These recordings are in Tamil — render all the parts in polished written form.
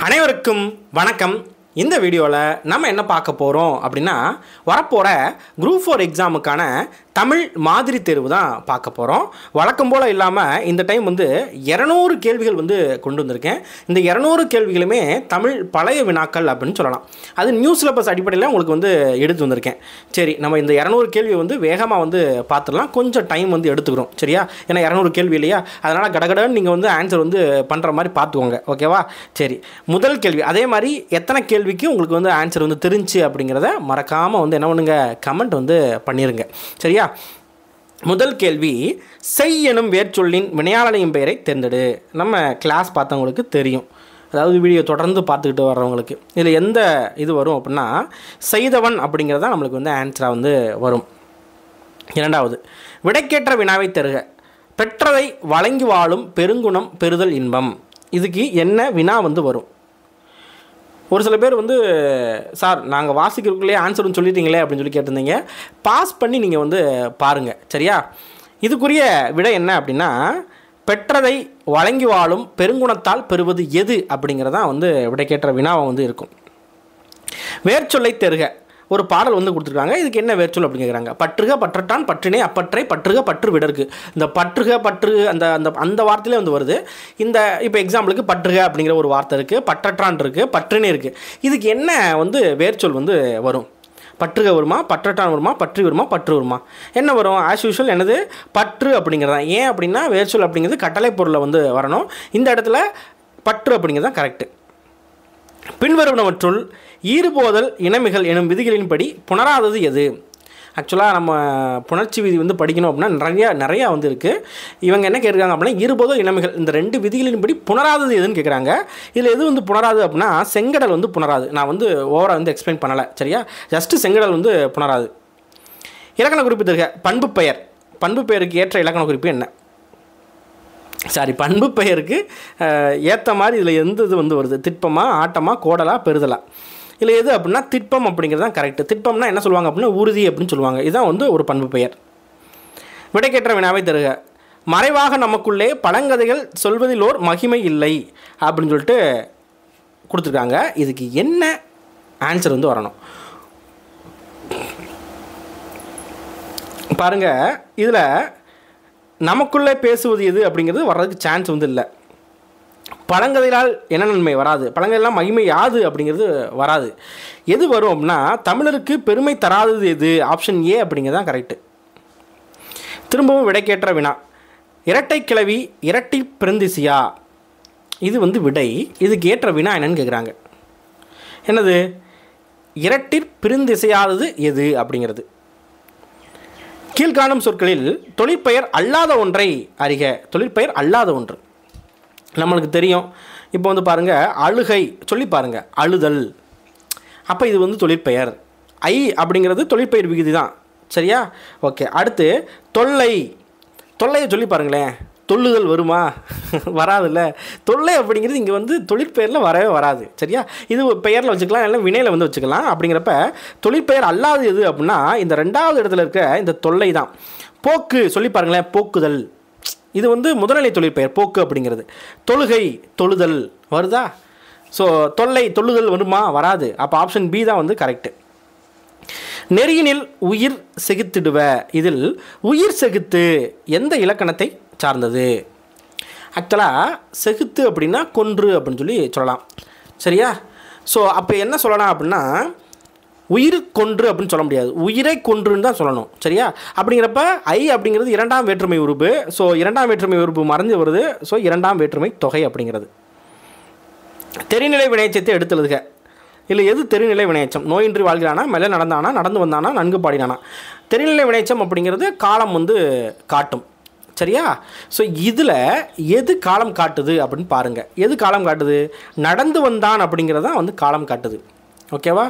அனைவருக்கும் வணக்கம். இந்த வீடியோவில் நம்ம என்ன பார்க்க போகிறோம் அப்படின்னா, வரப்போகிற குரூப் 4 எக்ஸாமுக்கான தமிழ் மாதிரி தேர்வு தான் பார்க்க போகிறோம். வழக்கம் போல் இல்லாமல் இந்த டைம் 200 கேள்விகள் கொண்டு வந்திருக்கேன். இந்த 200 கேள்விகளுமே தமிழ் பழைய வினாக்கள் அப்படின்னு சொல்லலாம். அது நியூ சிலபஸ் அடிப்படையில் உங்களுக்கு எடுத்து வந்திருக்கேன். சரி, நம்ம இந்த 200 கேள்வி வேகமாக பார்த்துடலாம். கொஞ்சம் டைம் எடுத்துக்கிறோம், சரியா? ஏன்னா 200 கேள்வி இல்லையா, அதனால் கடகடன்னு நீங்கள் ஆன்சர் பண்ணுற மாதிரி பார்த்துக்கோங்க, ஓகேவா? சரி, முதல் கேள்வி. அதே மாதிரி எத்தனை கேள்விக்கு உங்களுக்கு ஆன்சர் தெரிஞ்சு அப்படிங்கிறத மறக்காமல் என்ன பண்ணுங்க, கமெண்ட் பண்ணிடுங்க, சரியா? முதல் கேள்வி, செய் எனும் வேர்ச்சொல்லின் வினையாளனின் பெயரை தேர்ந்தெடு. நம்ம கிளாஸ் பார்த்தவங்களுக்கு தெரியும், அதாவது வீடியோ தொடர்ந்து பார்த்துக்கிட்டு வர்றவங்களுக்கு இதில் எந்த இது வரும் அப்படின்னா, செய்தவன் அப்படிங்கிறது தான் நம்மளுக்கு ஆன்சராக வரும். இரண்டாவது, விடைக்கேற்ற வினாவை தருக. பெற்றதை வழங்கி வாழும் பெருங்குணம் பெறுதல் இன்பம். இதுக்கு என்ன வினா வரும்? ஒரு சில பேர் சார் நாங்கள் வாசிக்கிறதுக்குள்ளே ஆன்சர்னு சொல்லிட்டீங்களே அப்படின்னு சொல்லி கேட்டிருந்தீங்க. பாஸ் பண்ணி நீங்கள் பாருங்கள், சரியா? இதுக்குரிய விடை என்ன அப்படின்னா, பெற்றதை வழங்கி வாழும் பெருங்குணத்தால் பெறுவது எது அப்படிங்கிறதான் விடைக்கேற்ற வினாவை இருக்கும். வேர்ச்சொல்லை தருக. ஒரு பாடல் கொடுத்துருக்காங்க. இதுக்கு என்ன வேர்ச்சொல் அப்படின்னு கேட்குறாங்க. பற்றுக பற்றட்டான் பற்றினே அப்பற்றை பற்றுக பற்று விடருக்கு. இந்த பற்றுக பற்று அந்த அந்த அந்த வார்த்தையிலே வருது. இந்த இப்போ எக்ஸாம்பிளுக்கு பற்றுக அப்படிங்கிற ஒரு வார்த்தை இருக்குது, பற்றட்டான் இருக்குது, பற்றினே இருக்குது. இதுக்கு என்ன வேர்ச்சொல் வரும்? பற்றுக வருமா, பற்றட்டான் வருமா, பற்றி வருமா, பற்று வருமா? என்ன வரும்? ஆஸ் யூஷுவல் என்னது? பற்று அப்படிங்கிறது தான். ஏன் அப்படின்னா வேர்ச்சொல் அப்படிங்கிறது கட்டளை பொருளை வரணும். இந்த இடத்துல பற்று அப்படிங்கிறது தான் கரெக்டு. பின்வருவனவற்றுள் ஈறுபோதல் இனமிகள் எனும் விதிகளின்படி புணராதது எது? ஆக்சுவலாக நம்ம புணர்ச்சி விதி படிக்கணும் அப்படின்னா நிறையா இருக்குது. இவங்க என்ன கேட்குறாங்க அப்படின்னா, ஈறுபோதல் இனமிகள் இந்த 2 விதிகளின்படி புணராதது எதுன்னு கேட்குறாங்க. இதில் எது புணராது அப்படின்னா, செங்கடல் புணராது. நான் ஓவராக எக்ஸ்பிளைன் பண்ணலை, சரியா? ஜஸ்ட்டு செங்கடல் புணராது. இலக்கண குறிப்பு தருக. பண்பு பெயர். பண்பு பெயருக்கு ஏற்ற இலக்கண குறிப்பு என்ன? சாரி, பண்பு பெயருக்கு ஏற்ற மாதிரி இதில் எந்த இது வருது? திட்பமா, ஆட்டமா, கோடலா, பெறுதலா? இல்லை எது அப்படின்னா திட்பம் அப்படிங்கிறது தான் கரெக்டு. திட்பம்னா என்ன சொல்லுவாங்க அப்படின்னா உறுதி அப்படின்னு சொல்லுவாங்க. இதுதான் ஒரு பண்பு பெயர். விடைக்கேற்ற வினாவை தருக. மறைவாக நமக்குள்ளே பழங்கதைகள் சொல்வதிலோர் மகிமை இல்லை அப்படின்னு சொல்லிட்டு கொடுத்துருக்காங்க. இதுக்கு என்ன ஆன்சர் வரணும் பாருங்கள். இதில் நமக்குள்ளே பேசுவது எது அப்படிங்கிறது வர்றதுக்கு சான்ஸ் இல்லை. பழங்கதைகளால் என்ன நன்மை வராது, பழங்கதையெல்லாம் மகிமை யாது அப்படிங்கிறது வராது. எது வரும் அப்படின்னா, தமிழருக்கு பெருமை தராதது எது? ஆப்ஷன் ஏ அப்படிங்கிறது தான் கரெக்டு. திரும்பவும் விடைக்கேற்ற வினா. இரட்டை கிளவி இரட்டி பிறந்திசியா? இது விடை. இதுக்கு ஏற்ற வினா என்னன்னு கேட்குறாங்க. என்னது? இரட்டிற் பிரிந்திசையாதது எது அப்படிங்கிறது. கீழ்காணும் சொற்களில் தொழிற்பெயர் அல்லாத ஒன்றை அறிக. தொழிற்பெயர் அல்லாத ஒன்று நம்மளுக்கு தெரியும். இப்போ பாருங்கள், அழுகை சொல்லி பாருங்கள், அழுதல். அப்போ இது தொழிற்பெயர். ஐ அப்படிங்கிறது தொழிற்பெயர் விகுதி தான், சரியா? ஓகே. அடுத்து தொல்லை. தொல்லையை சொல்லி பாருங்களேன். தொல்லுதல் வருமா? வராதுல்ல. தொல்லை அப்படிங்கிறது இங்கே தொழிற்பெயரில் வரவே வராது, சரியா? இது பெயரில் வச்சுக்கலாம், இல்லை வினையில் வச்சுக்கலாம். அப்படிங்கிறப்ப தொழிற்பெயர் அல்லாது எது அப்படின்னா இந்த 2வது இடத்துல இருக்க இந்த தொல்லை தான். போக்கு சொல்லி பாருங்களேன், போக்குதல். இது முதல்நிலை தொழிற்பெயர் போக்கு அப்படிங்கிறது. தொழுகை தொழுதல் வருதா? ஸோ தொல்லை தொழுதல் வருமா? வராது. அப்போ ஆப்ஷன் பி தான் கரெக்டு. நெறியினில் உயிர் செகுத்திடுவ. இதில் உயிர் செகுத்து எந்த இலக்கணத்தை சார்ந்தது? ஆக்சுவலாக செகுத்து அப்படின்னா கொன்று அப்படின்னு சொல்லலாம், சரியா? ஸோ அப்போ என்ன சொல்லலாம் அப்படின்னா, உயிர் கொன்று அப்படின்னு சொல்ல முடியாது, உயிரை கொன்றுன்னு தான் சொல்லணும், சரியா? அப்படிங்கிறப்ப ஐ அப்படிங்கிறது 2ஆம் வேற்றுமை உறுப்பு. ஸோ 2ஆம் வேற்றுமை உறுப்பு மறைஞ்சு வருது. ஸோ 2ஆம் வேற்றுமை தொகை அப்படிங்கிறது. தெரிநிலை வினையச்சத்தை எடுத்துழுதுக. இல்லை எது தெரிநிலை வினையச்சம்? நோயின்றி வாழ்கிறானா, மெல்ல நடந்தானா, நடந்து வந்தானா, நன்கு பாடினானா? தெரிநிலை வினையச்சம் அப்படிங்கிறது காலம் காட்டும், சரியா? ஸோ இதில் எது காலம் காட்டுது அப்படின்னு பாருங்கள். எது காலம் காட்டுது? நடந்து வந்தான் அப்படிங்கிறது தான் காலம் காட்டுது, ஓகேவா?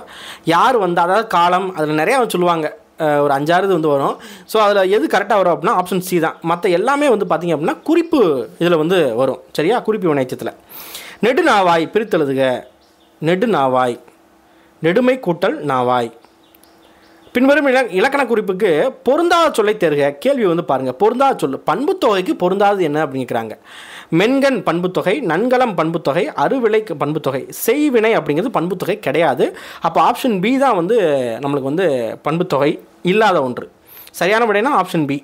யார் வந்தால், அதாவது காலம் அதில் நிறையா சொல்லுவாங்க, ஒரு 5-6 இது வரும். ஸோ அதில் எது கரெக்டாக வரும் அப்படின்னா ஆப்ஷன் சி தான். மற்ற எல்லாமே பார்த்திங்க அப்படின்னா குறிப்பு இதில் வரும், சரியா? குறிப்பு வினைச்சத்தில். நெடுநாவாய் பிரித்தெழுதுக. நெடுநாவாய், நெடுமை கூட்டல் நாவாய். பின்வரும் இலக்கண குறிப்புக்கு பொருந்தாத சொல்லை தேர்க. கேள்வி வந்து பாருங்கள், பொருந்தாத சொல் பண்புத்தொகைக்கு பொருந்தாதது என்ன அப்படிங்கிறாங்க. மென்கண் பண்புத்தொகை, நன்கலம் பண்புத்தொகை, அருவிலை பண்புத்தொகை, செய்வினை அப்படிங்கிறது பண்புத்தொகை கிடையாது. அப்போ ஆப்ஷன் பி தான் வந்து நம்மளுக்கு வந்து பண்புத்தொகை இல்லாத ஒன்று. சரியான விடைனா ஆப்ஷன் பி.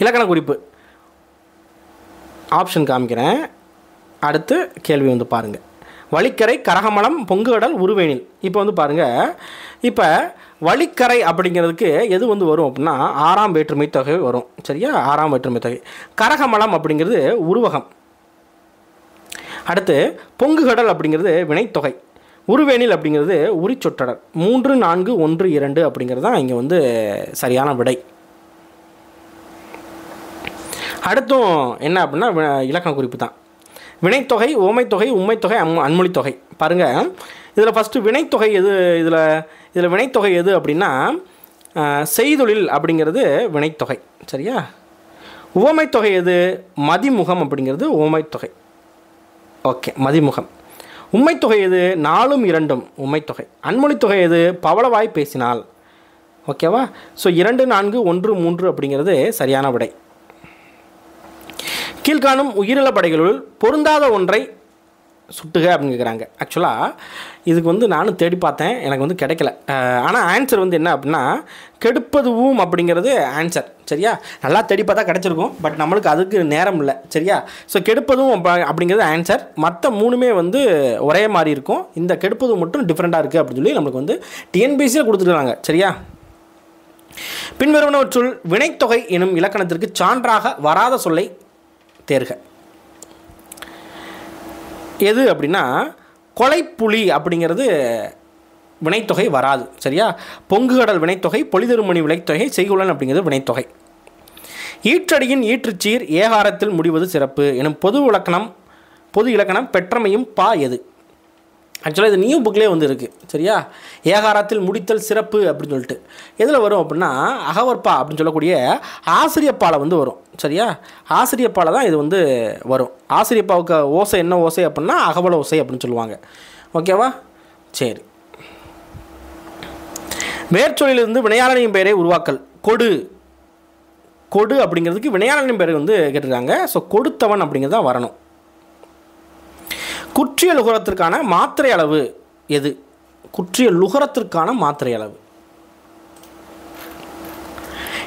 இலக்கண குறிப்பு ஆப்ஷன் காமிக்கிறேன். அடுத்து கேள்வி வந்து பாருங்கள். வழிக்கரை, கரகமலம், பொங்குகடல், உருவேனில். இப்போ வந்து பாருங்கள், இப்போ வழிக்கரை அப்படிங்கிறதுக்கு எது வந்து வரும் அப்படின்னா 6ஆம் வேற்றுமை தொகை வரும். சரியா, 6ஆம் வேற்றுமை தொகை. கரகமலம் அப்படிங்கிறது உருவகம். அடுத்து பொங்குகடல் அப்படிங்கிறது வினைத்தொகை. உருவேனில் அப்படிங்கிறது உரிச்சொற்றடர். 3, 4, 1, 2 அப்படிங்கிறது தான் இங்கே வந்து சரியான விடை. அடுத்தும் என்ன அப்படின்னா இலக்கண குறிப்பு தான். வினைத்தொகை, ஓமைத்தொகை, உண்மைத்தொகை, அன்மொழித்தொகை. பாருங்கள், இதில் ஃபஸ்ட்டு வினைத்தொகை எது, இதில் வினைத்தொகை எது அப்படின்னா செய்தொழில் அப்படிங்கிறது வினைத்தொகை. சரியா, உவமைத்தொகை எது, மதிமுகம் அப்படிங்கிறது உவமைத்தொகை. ஓகே, மதிமுகம். உண்மைத்தொகை எது, 4ம் 2ம் உண்மைத்தொகை. அன்மொழித்தொகை எது, பவளவாய் பேசினால். ஓகேவா. ஸோ 2, 4, 1, 3 அப்படிங்கிறது சரியான விடை. கீழ்காணும் உயிரிழ படைகளுள் பொருந்தாத ஒன்றை சுட்டுக அப்படின்னு கேட்குறாங்க. ஆக்சுவலாக இதுக்கு வந்து நானும் தேடி பார்த்தேன், எனக்கு வந்து கிடைக்கல. ஆனால் ஆன்சர் வந்து என்ன அப்படின்னா கெடுப்பதுவும் அப்படிங்கிறது ஆன்சர். சரியா, நல்லா தேடி பார்த்தா கிடச்சிருக்கும், பட் நம்மளுக்கு அதுக்கு நேரம் இல்லை. சரியா, ஸோ கெடுப்பதும் அப்படிங்கிறது ஆன்சர். மற்ற 3மே வந்து ஒரே மாதிரி இருக்கும். இந்த கெடுப்பதும் மட்டும் டிஃப்ரெண்ட்டாக இருக்குது அப்படின்னு சொல்லி நம்மளுக்கு வந்து டிஎன்பிசியில் கொடுத்துருக்காங்க. சரியா, பின்வருவனவற்றுள் வினைத்தொகை எனும் இலக்கணத்திற்கு சான்றாக வராத சொல்லை தேர்க. எது அப்படின்னா கொலைப்புலி அப்படிங்கிறது வினைத்தொகை வராது. சரியா, பொங்குகடல் வினைத்தொகை, பொலிதருமணி வினைத்தொகை, செய்குலன் அப்படிங்கிறது வினைத்தொகை. ஈற்றடியின் ஈற்றுச்சீர் ஏகாரத்தில் முடிவது சிறப்பு எனும் பொது இலக்கணம் பெற்றமையும் பா எது. ஆக்சுவலாக இது நியூ புக்லேயே வந்து இருக்குது. சரியா, ஏகாரத்தில் முடித்தல் சிறப்பு அப்படின்னு சொல்லிட்டு எதில் வரும் அப்படின்னா அகவற்பா அப்படின்னு சொல்லக்கூடிய ஆசிரியப்பாலை வந்து வரும். சரியா, ஆசிரியப்பாலை தான் இது வந்து வரும். ஆசிரியப்பாவுக்கு ஓசை என்ன ஓசை அப்படின்னா அகவல ஓசை அப்படின்னு சொல்லுவாங்க. ஓகேவா. சரி, மேற்சொல்லிலிருந்து வினையாளனின் பெயரை உருவாக்கல். கொடு அப்படிங்கிறதுக்கு வினையாளனின் பெயரை வந்து கேட்டிருக்காங்க. ஸோ கொடுத்தவன் அப்படிங்கிறது தான் வரணும். குற்றிய லுகரத்திற்கான மாத்திரை அளவு எது. குற்றிய லுகரத்திற்கான மாத்திரை அளவு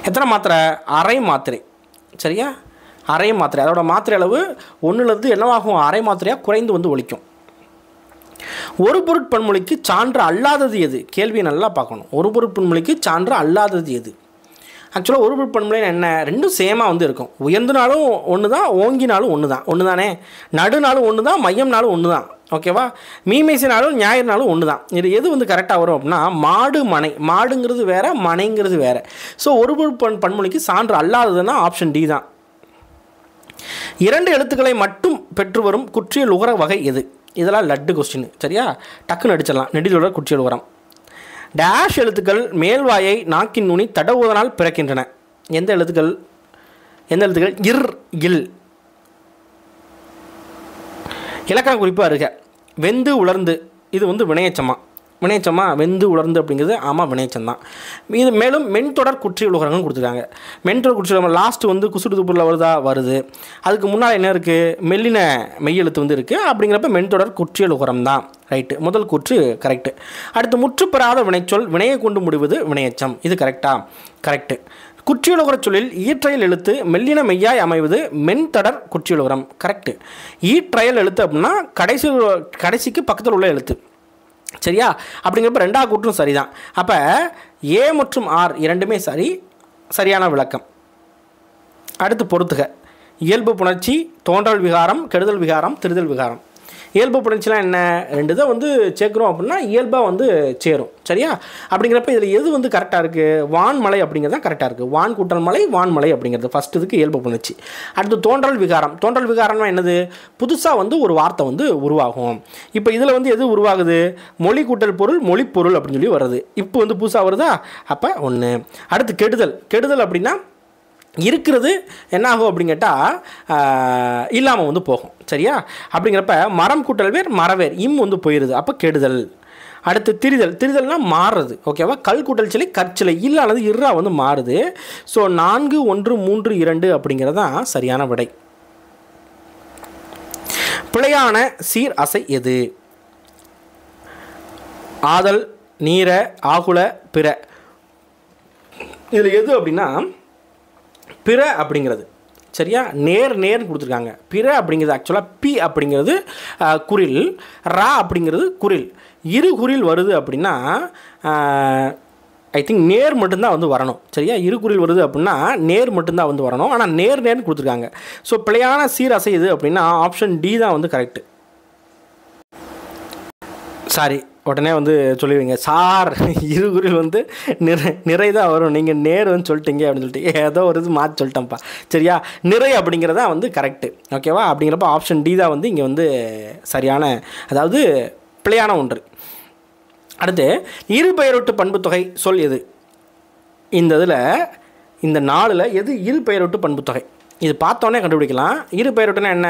எத்தனை மாத்திரை, அரை மாத்திரை. சரியா, அரை மாத்திரை. அதோட மாத்திரை அளவு 1லேருந்து என்னவாகும், அரை மாத்திரையாக குறைந்து வந்து ஒலிக்கும். ஒரு பொருட்பன்மொழிக்கு சான்று அல்லாதது எது. கேள்வியை நல்லா பார்க்கணும். ஒரு பொருட்பன்மொழிக்கு சான்று அல்லாதது எது. ஆக்சுவலாக ஒரு பொருட்பன்மொழி என்ன, ரெண்டும் சேமாக வந்து இருக்கும். உயர்ந்தனாலும் ஒன்று தான், ஓங்கினாலும் ஒன்று தானே. நடுனாலும் ஒன்று தான், மையம்னாலும் ஒன்று தான். ஓகேவா. மீமைசினாலும் ஞாயிறுனாலும் ஒன்று தான். இது எது வந்து கரெக்டாக வரும் அப்படின்னா மாடு மனை. மாடுங்கிறது வேறு, மனைங்கிறது வேறு. ஸோ ஒரு பன்மொழிக்கு சான்று அல்லாததுன்னா ஆப்ஷன் டி தான். 2 எழுத்துக்களை மட்டும் பெற்று வரும் குற்றிய லுகர வகை எது. இதெல்லாம் லட்டு கொஸ்டின். சரியா, டக்குன்னு அடிச்சிடலாம். நெடிலுற குற்றிய லுகரம். டேஷ் எழுத்துக்கள் மேல்வாயை நாக்கின் நுனி தடவுவதனால் பிறக்கின்றன. எந்த எழுத்துக்கள் இர், இல். இலக்கண குறிப்பு அருக. வெந்து உலர்ந்து, இது வந்து வினையச்சமா. வெந்து உலர்ந்து அப்படிங்கிறது ஆமாம் வினையச்சம் தான். இது மேலும் மென்தொடர் குற்றிய லுகரங்கள் கொடுத்துருக்காங்க. மென்தொடர் குற்றிய லாஸ்ட்டு வந்து குசுடு துப்புரில் வருது. அதுக்கு முன்னால் என்ன இருக்குது, மெல்லின மெய்யெழுத்து வந்து இருக்குது. அப்படிங்கிறப்ப மென்தொடர் குற்றிய லுகரம் தான். ரைட்டு, முதல் கூற்று கரெக்டு. அடுத்து முற்றுப்பெறாத வினைச்சொல் வினையை கொண்டு முடிவது வினையச்சம். இது கரெக்டு. குற்றியலுகர சொல்லில் ஈற்றையல் எழுத்து மெல்லின மெய்யாய் அமைவது மென்தொடர் குற்றியலுகரம். கரெக்டு. ஈற்றையல் எழுத்து அப்படின்னா கடைசிக்கு பக்கத்தில் உள்ள எழுத்து. சரியா, அப்படிங்கிறப்ப 2ஆவது கூற்றும் சரிதான். அப்போ ஏ மற்றும் ஆர் இரண்டுமே சரியான விளக்கம். அடுத்து பொறுத்துக. இயல்பு புணர்ச்சி, தோன்றல் விகாரம், கெடுதல் விகாரம், திருதல் விகாரம். இயல்பு புணர்ச்சிலாம் என்ன, 2 தான் வந்து சேர்க்குறோம் அப்படின்னா இயல்பாக வந்து சேரும். சரியா, அப்படிங்கிறப்ப இதில் எது வந்து கரெக்டாக இருக்குது, வான்மலை அப்படிங்கிறது தான் கரெக்டாக இருக்குது. வான் கூட்டல் மலை, வான்மலை அப்படிங்கிறது ஃபஸ்ட்டு இதுக்கு இயல்பு புணர்ச்சி. அடுத்து தோன்றல் விகாரம். தோன்றல் விகாரம்னா என்னது, புதுசாக வந்து ஒரு வார்த்தை வந்து உருவாகும். இப்போ இதில் வந்து எது உருவாகுது, மொழி கூட்டல் பொருள், மொழிப்பொருள் அப்படின்னு சொல்லி வருது. இப்போ வந்து புதுசாக வருதா, அப்போ 1. அடுத்து கெடுதல் அப்படின்னா இருக்கிறது என்ன ஆகும் அப்படின்னு கேட்டால் இல்லாமல் வந்து போகும். சரியா, அப்படிங்கிறப்ப மரம் கூட்டல் வேர், மரவேர், வந்து போயிடுது. அப்போ கெடுதல். அடுத்து திரிதல், திரிதல்னால் மாறுறது. ஓகேவா? கல் கூட்டல் சிலை கற்சிலை இல்லானது இர்ரா வந்து மாறுது. ஸோ 4 1 3 2 அப்படிங்கிறது தான் சரியான விடை. பிழையான சீர் அசை எது? ஆதல், நீர, ஆகுல, பிற. இதில் எது அப்படின்னா பிற அப்படிங்கிறது. சரியா? நேர் நேர்னு கொடுத்துருக்காங்க. பிற அப்படிங்கிறது ஆக்சுவலாக பி அப்படிங்கிறது குரில், ரா அப்படிங்கிறது குரில். இரு குரில் வருது அப்படின்னா ஐ திங்க் நேர் மட்டும்தான் வந்து வரணும். சரியா? இரு குரில் வருது அப்படின்னா நேர் மட்டும்தான் வந்து வரணும். ஆனால் நேர் நேர்னு கொடுத்துருக்காங்க. ஸோ பிழையான சீர் அசை எது அப்படின்னா ஆப்ஷன் டி தான் வந்து கரெக்டு. சாரி, உடனே வந்து சொல்லிடுவீங்க சார் இரு குரில் வந்து நிறை தான் வரும், நீங்கள் நேர் வந்து சொல்லிட்டீங்க அப்படின்னு சொல்லிட்டு ஏதோ ஒரு இது மாற்றி சொல்லிட்டேன்ப்பா. சரியா? நிறை அப்படிங்கிறதா வந்து கரெக்டு. ஓகேவா? அப்படிங்கிறப்ப ஆப்ஷன் டி தான் வந்து இங்கே வந்து சரியான, அதாவது பிழையான ஒன்று. அடுத்து இரு பெயரொட்டு பண்பு தொகை சொல் எது? இந்த இதில் இந்த 4ல் எது இரு பெயரொட்டு பண்பு தொகை? இது பார்த்தோன்னே கண்டுபிடிக்கலாம். இரு பெயரொட்டுனா என்ன?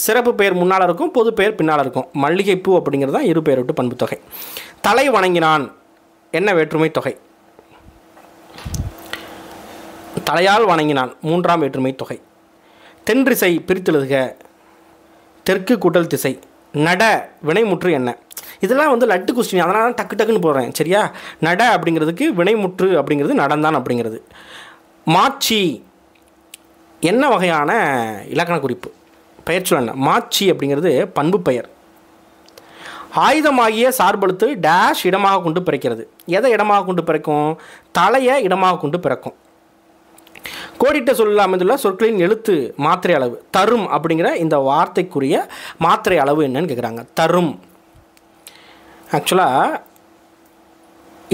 சிறப்பு பெயர் முன்னால் இருக்கும், பொது பெயர் பின்னால் இருக்கும். மல்லிகைப்பூ அப்படிங்கிறது தான் இரு பெயரொட்டு பண்பு தொகை. தலை வணங்கினான் என்ன வேற்றுமை தொகை? தலையால் வணங்கினான் 3ஆம் வேற்றுமை தொகை. தென்றிசை பிரித்தெழுதுக. தெற்கு கூட்டல் திசை. நட வினைமுற்று என்ன? இதெல்லாம் வந்து லட்டு கொஸ்டின், அதனால தான் டக்கு டக்குன்னு போடுறேன். சரியா? நட அப்படிங்கிறதுக்கு வினைமுற்று அப்படிங்கிறது நடந்தான் அப்படிங்கிறது. மாட்சி என்ன வகையான இலக்கண குறிப்பு? பெயர்ச்சொல் என்ன? மாட்சி அப்படிங்கிறது பண்பு பெயர். ஆயுதமாகிய சார்பெழுத்து டேஷ் இடமாக கொண்டு பிறக்கிறது. எதை இடமாக கொண்டு பிறக்கும்? தலையை இடமாக கொண்டு பிறக்கும். கோடிட்ட சொல்லில் அமைந்துள்ள சொற்களின் எழுத்து மாத்திரை அளவு. தரும் அப்படிங்கிற இந்த வார்த்தைக்குரிய மாத்திரை அளவு என்னன்னு கேட்குறாங்க. தரும். ஆக்சுவலாக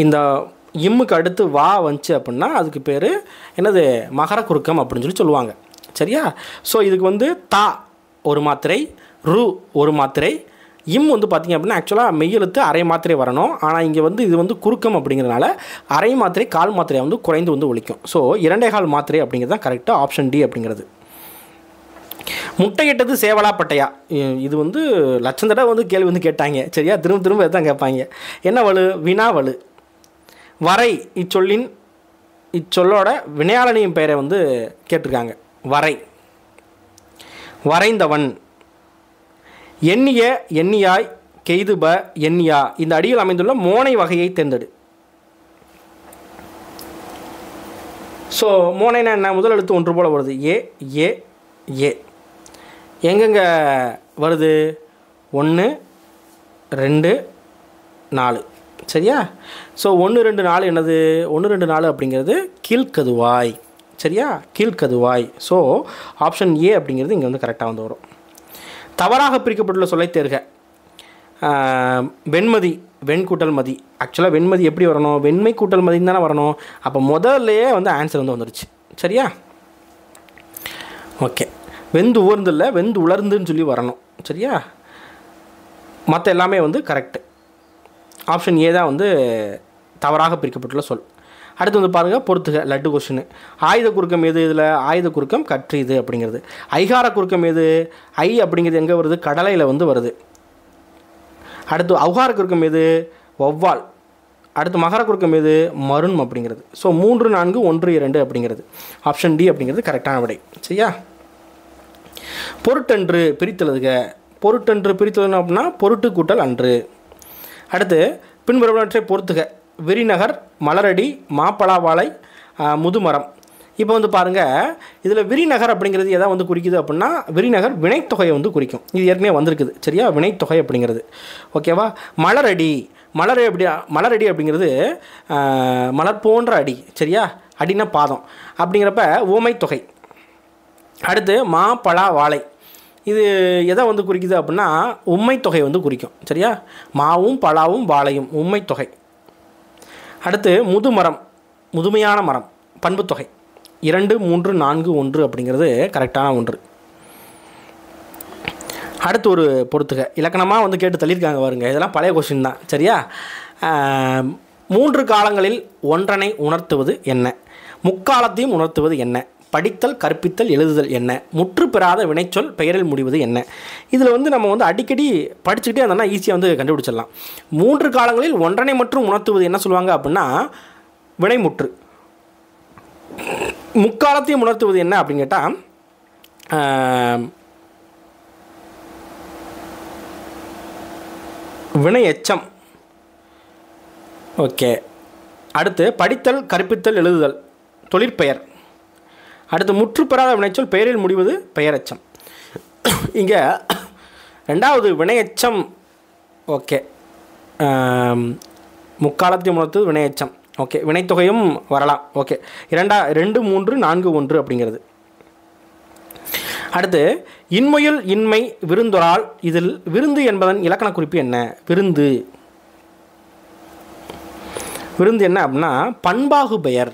இந்த இம்முக்கு அடுத்து வா வந்துச்சு அப்படின்னா அதுக்கு பேர் என்னது? மகர குறுக்கம் அப்படின்னு சொல்லுவாங்க. சரியா? ஸோ இதுக்கு வந்து தா ஒரு மாத்திரை, ரு ஒரு மாத்திரை, இம் வந்து பார்த்திங்க அப்படின்னா ஆக்சுவலாக மெய்யெழுத்து அரை மாத்திரை வரணும். ஆனால் இங்கே வந்து இது வந்து குறுக்கம் அப்படிங்கிறதுனால அரை மாத்திரை கால் மாத்திரை வந்து குறைந்து வந்து ஒழிக்கும். ஸோ 2.25 மாத்திரை அப்படிங்கிறது தான் கரெக்டாக ஆப்ஷன் டி அப்படிங்கிறது. முட்டையிட்டது சேவலா பட்டையா? இது வந்து லட்சம் தடவை வந்து கேள்வி வந்து கேட்டாங்க. சரியா? திரும்ப திரும்ப தான் கேட்பாங்க. என்ன வலு? வினா வலு. வரை இச்சொல்லோட வினையாளனியின் பெயரை வந்து கேட்டிருக்காங்க. வரை. வரைந்தவன். எண்ணிய, எண்ணியாய், கெய்துப, எண்ணியா. இந்த அடியில் அமைந்துள்ள மோனை வகையை தேர்ந்தெடு. ஸோ மோனைனா என்ன? முதல் எழுத்து ஒன்று போல் வருது. ஏ ஏ ஏ. எங்கெங்கே வருது? 1 2 4. சரியா? ஸோ 1 2 4 என்னது? 1 2 4 அப்படிங்கிறது கீழ்கதுவாய். சரியா? கீழ்கதுவாய். ஸோ ஆப்ஷன் ஏ அப்படிங்கிறது இங்கே வந்து கரெக்டாக வந்து வரும். தவறாக பிரிக்கப்பட்டுள்ள சொல்லை தேர்க. வெண்மதி, வெண் கூட்டல் மதி. ஆக்சுவலாக வெண்மதி எப்படி வரணும்? வெண்மை கூட்டல் மதின்னு தானே வரணும். அப்போ முதல்லையே வந்து ஆன்சர் வந்து வந்துருச்சு. சரியா? ஓகே. வெந்து உவர்ந்து இல்லை, வெந்து உலர்ந்துன்னு சொல்லி வரணும். சரியா? மற்ற எல்லாமே வந்து கரெக்டு. ஆப்ஷன் ஏ தான் வந்து தவறாக பிரிக்கப்பட்டுள்ள சொல். அடுத்து வந்து பாருங்கள், பொறுத்துக லட்டு கொஸ்டின். ஆயுத குறுக்கம் எது? இதில் ஆயுத குறுக்கம் கற்று இது அப்படிங்கிறது. ஐகார குறுக்கம் எது? ஐ அப்படிங்கிறது எங்கே வருது? கடலையில் வந்து வருது. அடுத்து ஔகார குறுக்கம் எது? வௌவால். அடுத்து மகர குறுக்கம் எது? மருண் அப்படிங்கிறது. ஸோ 3 4 1 2 அப்படிங்கிறது ஆப்ஷன் டி அப்படிங்கிறது கரெக்டான விடை. சரியா? பொருட்டன்று பிரித்தெழுதுக. பொருட்டன்று பிரித்தெழுதுனா அப்படின்னா பொருட்டு கூட்டல் அன்று. அடுத்து பின்வருவனவற்றை பொறுத்துக. விரிநகர், மலரடி, மாப்பழாவாழை, முதுமரம். இப்போ வந்து பாருங்கள், இதில் விரிநகர் அப்படிங்கிறது எதை வந்து குறிக்குது அப்படின்னா விரிநகர் வினைத்தொகையை வந்து குறிக்கும். இது ஏற்கனவே வந்திருக்குது. சரியா? வினைத்தொகை அப்படிங்கிறது. ஓகேவா? மலரடி, மலரடி அப்படிங்கிறது மலர் போன்ற அடி. சரியா? அடினா பாதம் அப்படிங்கிறப்ப உவமைத்தொகை. அடுத்து மா பலா வாழை, இது எதை வந்து குறிக்குது அப்படின்னா உம்மைத்தொகை வந்து குறிக்கும். சரியா? மாவும் பலாவும் வாழையும் உம்மைத்தொகை. அடுத்து முதுமரம், முதுமையான மரம், பண்புத்தொகை. 2 3 4 1 அப்படிங்கிறது கரெக்டான ஒன்று. அடுத்து ஒரு பொறுத்துக. இலக்கணமாக வந்து கேட்டு தள்ளியிருக்காங்க பாருங்க. இதெல்லாம் பழைய கொஸ்டின் தான். சரியா? 3 காலங்களில் ஒன்றனை உணர்த்துவது என்ன? முக்காலத்தையும் உணர்த்துவது என்ன? படித்தல் கற்பித்தல் எழுதுதல் என்ன, முற்று பெறாத வினைச்சொல் பெயரில் முடிவது என்ன. இதில் வந்து நம்ம வந்து அடிக்கடி படிச்சுக்கிட்டே இருந்தோம்னா ஈஸியாக வந்து கண்டுபிடிச்சிடலாம். 3 காலங்களில் ஒன்றனை மற்றும் உணர்த்துவது என்ன சொல்லுவாங்க அப்படின்னா வினைமுற்று. முக்காலத்தையும் உணர்த்துவது என்ன அப்படின்னு கேட்டால் வினை எச்சம். ஓகே, அடுத்து படித்தல் கற்பித்தல் எழுதுதல் தொழிற்பெயர். அடுத்து முற்று பெறாத வினைச்சொல் பெயரில் முடிவது பெயரெச்சம். இங்கே 2வது வினையெச்சம். ஓகே, முக்காலத்தையும் உணர்த்துவது வினையெச்சம். ஓகே, வினைத்தொகையும் வரலாம். ஓகே, 2, 3, 4, 1 அப்படிங்கிறது. அடுத்து இன்மொயில் இன்மை விருந்தொரால். இதில் விருந்து என்பதன் இலக்கண குறிப்பு என்ன? விருந்து என்ன அப்படின்னா பண்பாகு பெயர்.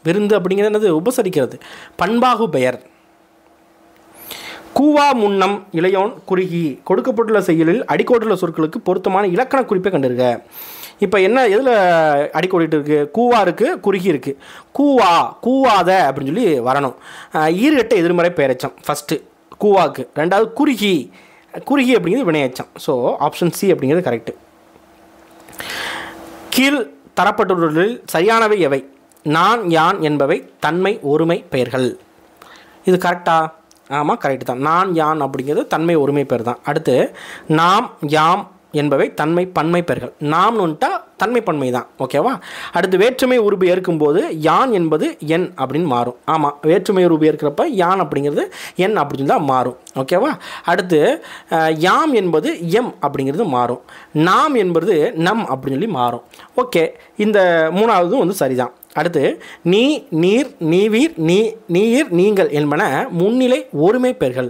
விருந்து அப்படிங்கிறது என்னது? உபசரிக்கிறது. பண்பாகு பெயர். கூவா முன்னம் இளையோன் குறுகி. கொடுக்கப்பட்டுள்ள செய்யுளில் அடிக்கோட்டுள்ள சொற்களுக்கு பொருத்தமான இலக்கண குறிப்பை கண்டிருக்க. இப்போ என்ன எதில் அடிக்கோடிட்டு இருக்குது? கூவா இருக்குது, குறுகி இருக்குது. கூவா கூவாத அப்படின்னு சொல்லி வரணும். ஈர்கட்ட எதிர்மறை பெயரெச்சம் ஃபஸ்ட்டு கூவாக்கு. 2வது குறுகி அப்படிங்கிறது வினையெச்சம். ஸோ ஆப்ஷன் சி அப்படிங்கிறது கரெக்டு. கீழ் தரப்பட்டுள்ளவர்களில் சரியானவை எவை? நான் யான் என்பவை தன்மை ஒருமை பெயர்கள். இது கரெக்டா? ஆமாம், கரெக்டு தான். நான் யான் அப்படிங்கிறது தன்மை ஒருமை பெயர் தான். அடுத்து நாம் யாம் என்பவை தன்மை பன்மை பெயர்கள். நாம்னு வந்துட்டா தன்மை பன்மை தான். ஓகேவா? அடுத்து வேற்றுமை உருபு ஏற்கும்போது யான் என்பது என் அப்படின்னு மாறும். ஆமாம், வேற்றுமை உருபு ஏற்கிறப்ப யான் அப்படிங்கிறது என் அப்படின்னு தான் மாறும். ஓகேவா? அடுத்து யாம் என்பது எம் அப்படிங்கிறது மாறும். நாம் என்பது நம் அப்படின்னு சொல்லி மாறும். ஓகே, இந்த 3வதும் வந்து சரிதான். அடுத்து நீ நீர் நீவீர் நீர் நீங்கள் என்பன முன்னிலை ஒருமை பெயர்கள்.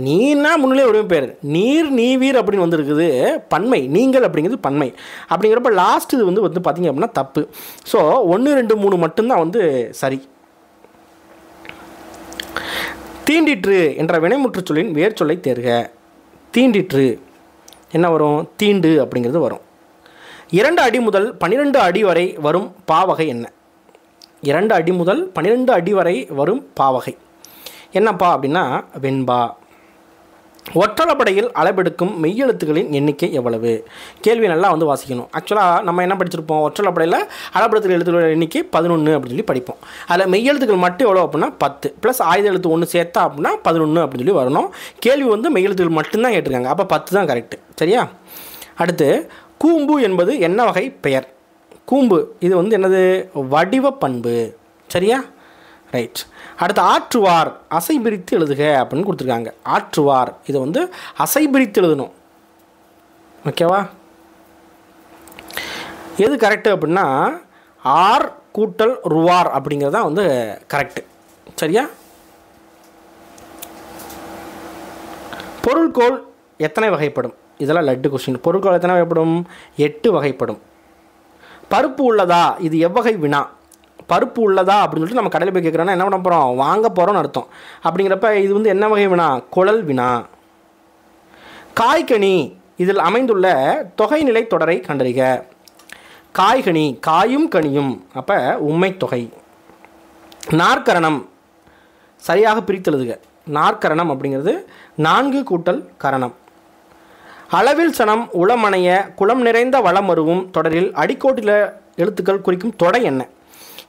நீனா முன்னிலை ஒருமை பெயர். நீர் நீவீர் அப்படின்னு வந்துருக்குது பன்மை. நீங்கள் அப்படிங்கிறது பன்மை. அப்படிங்கிறப்ப லாஸ்ட் இது வந்து பார்த்திங்க அப்படின்னா தப்பு. ஸோ 1, 2, 3 மட்டும்தான் வந்து சரி. தீண்டிற்று என்ற வினைமுற்று சொல்லின் வேர் சொல்லை தேர்க. தீண்டிற்று என்ன வரும்? தீண்டு அப்படிங்கிறது வரும். 2 அடி முதல் 12 அடி வரை வரும் பாவகை என்ன? 2 அடி முதல் 12 அடி வரை வரும் பாவகை என்னப்பா அப்படின்னா வெண்பா. ஒற்றளப்படையில் அளவெடுக்கும் மெய்யெழுத்துக்களின் எண்ணிக்கை எவ்வளவு? கேள்வி நல்லா வந்து வாசிக்கணும். ஆக்சுவலாக நம்ம என்ன படிச்சிருப்போம்? ஒற்றளப்படையில் அளவெடுத்துக்கிற எழுத்துக்களோட எண்ணிக்கை 11 அப்படின்னு சொல்லி படிப்போம். அதில் மெய்யெழுத்துக்கள் மட்டும் எவ்வளோ அப்படின்னா 10 ப்ளஸ் ஆயுத எழுத்து 1 சேர்த்தா அப்படின்னா 11 அப்படின்னு சொல்லி வரணும். கேள்வி வந்து மெய்யெழுத்துக்கள் மட்டும்தான் கேட்டிருக்காங்க. அப்போ 10 தான் கரெக்டு. சரியா? அடுத்து கூம்பு என்பது என்ன வகை பெயர்? கூம்பு இது வந்து என்னது? வடிவ பண்பு. சரியா? ரைட். அடுத்து ஆற்றுவார் அசை பிரித்து எழுதுக அப்படின்னு கொடுத்துருக்காங்க. ஆற்றுவார் இது வந்து அசை பிரித்து எழுதணும். ஓகேவா? எது கரெக்டு அப்படின்னா ஆர் கூட்டல் ருவார் அப்படிங்கிறது தான் வந்து கரெக்டு. சரியா? பொருள்கோள் எத்தனை வகைப்படும்? இதெல்லாம் லட்டு கொஸ்டின். பொருட்கள் எத்தனை வகைப்படும்? 8 வகைப்படும். பருப்பு உள்ளதா? இது எவ்வகை வினா? பருப்பு உள்ளதா அப்படின்னு சொல்லிட்டு நம்ம கடையில் போய் கேட்குறோன்னா என்ன பண்ண போகிறோம்? வாங்க போகிறோம்னு அர்த்தம். அப்படிங்கிறப்ப இது வந்து என்ன வகை வினா? குழல் வினா. காய்கனி இதில் அமைந்துள்ள தொகைநிலை தொடரை கண்டறிக. காய்கனி காயும் கனியும், அப்போ உம்மை தொகை. நாற்கரணம் சரியாக பிரித்தெழுதுக. நாற்கரணம் அப்படிங்கிறது 4 கூட்டல் கரணம். அளவில் சனம் உளமணைய குளம் நிறைந்த வளம் வருவும் தொடரில் அடிக்கோட்டில் எழுத்துக்கள் குறிக்கும் தொடை என்ன?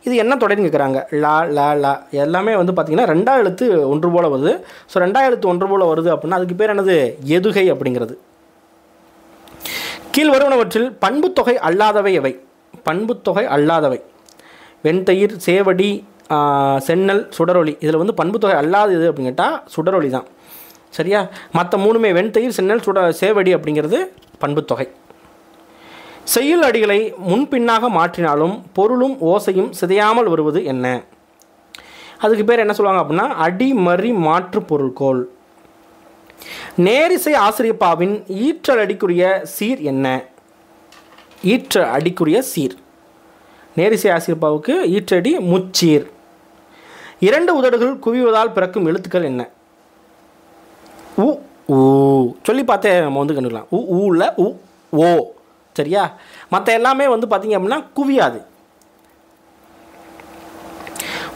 இது என்ன தொடர்னு கேட்குறாங்க. லா லா லா எல்லாமே வந்து பார்த்திங்கன்னா 2ஆம் எழுத்து ஒன்று போல் வருது. ஸோ 2ஆம் எழுத்து ஒன்று போல் வருது அப்படின்னா அதுக்கு பேர் என்னது? எதுகை அப்படிங்கிறது. கீழ் வருவனவற்றில் பண்புத்தொகை அல்லாதவை எவை? பண்புத்தொகை அல்லாதவை வெண்தயிர் சேவடி சென்னல் சுடரொளி. இதில் வந்து பண்புத்தொகை அல்லாதது அப்படின்னு கேட்டால் சுடரொளி தான். சரியா? மற்ற 3மே வெண்தயிர் சென்னல் சேவடி அப்படிங்கிறது பண்புத்தொகை. செய்யுள் அடிகளை முன்பின்னாக மாற்றினாலும் பொருளும் ஓசையும் சிதையாமல் வருவது என்ன? அதுக்கு பேர் என்ன சொல்லுவாங்க அப்படின்னா அடிமறி மாற்று பொருள்கோள். நேரிசை ஆசிரியப்பாவின் ஈற்றல் அடிக்குரிய சீர் என்ன? ஈற்ற அடிக்குரிய சீர். நேரிசை ஆசிரியப்பாவுக்கு ஈற்றடி முச்சீர். 2 உதடுகள் குவிவதால் பிறக்கும் எழுத்துக்கள் என்ன? உ ஊ. சொல்லி பார்த்தே நம்ம வந்து கண்டுக்கலாம். உ ஊல உ ஓ. சரியா? மற்ற எல்லாமே வந்து பார்த்திங்க அப்படின்னா குவியாது.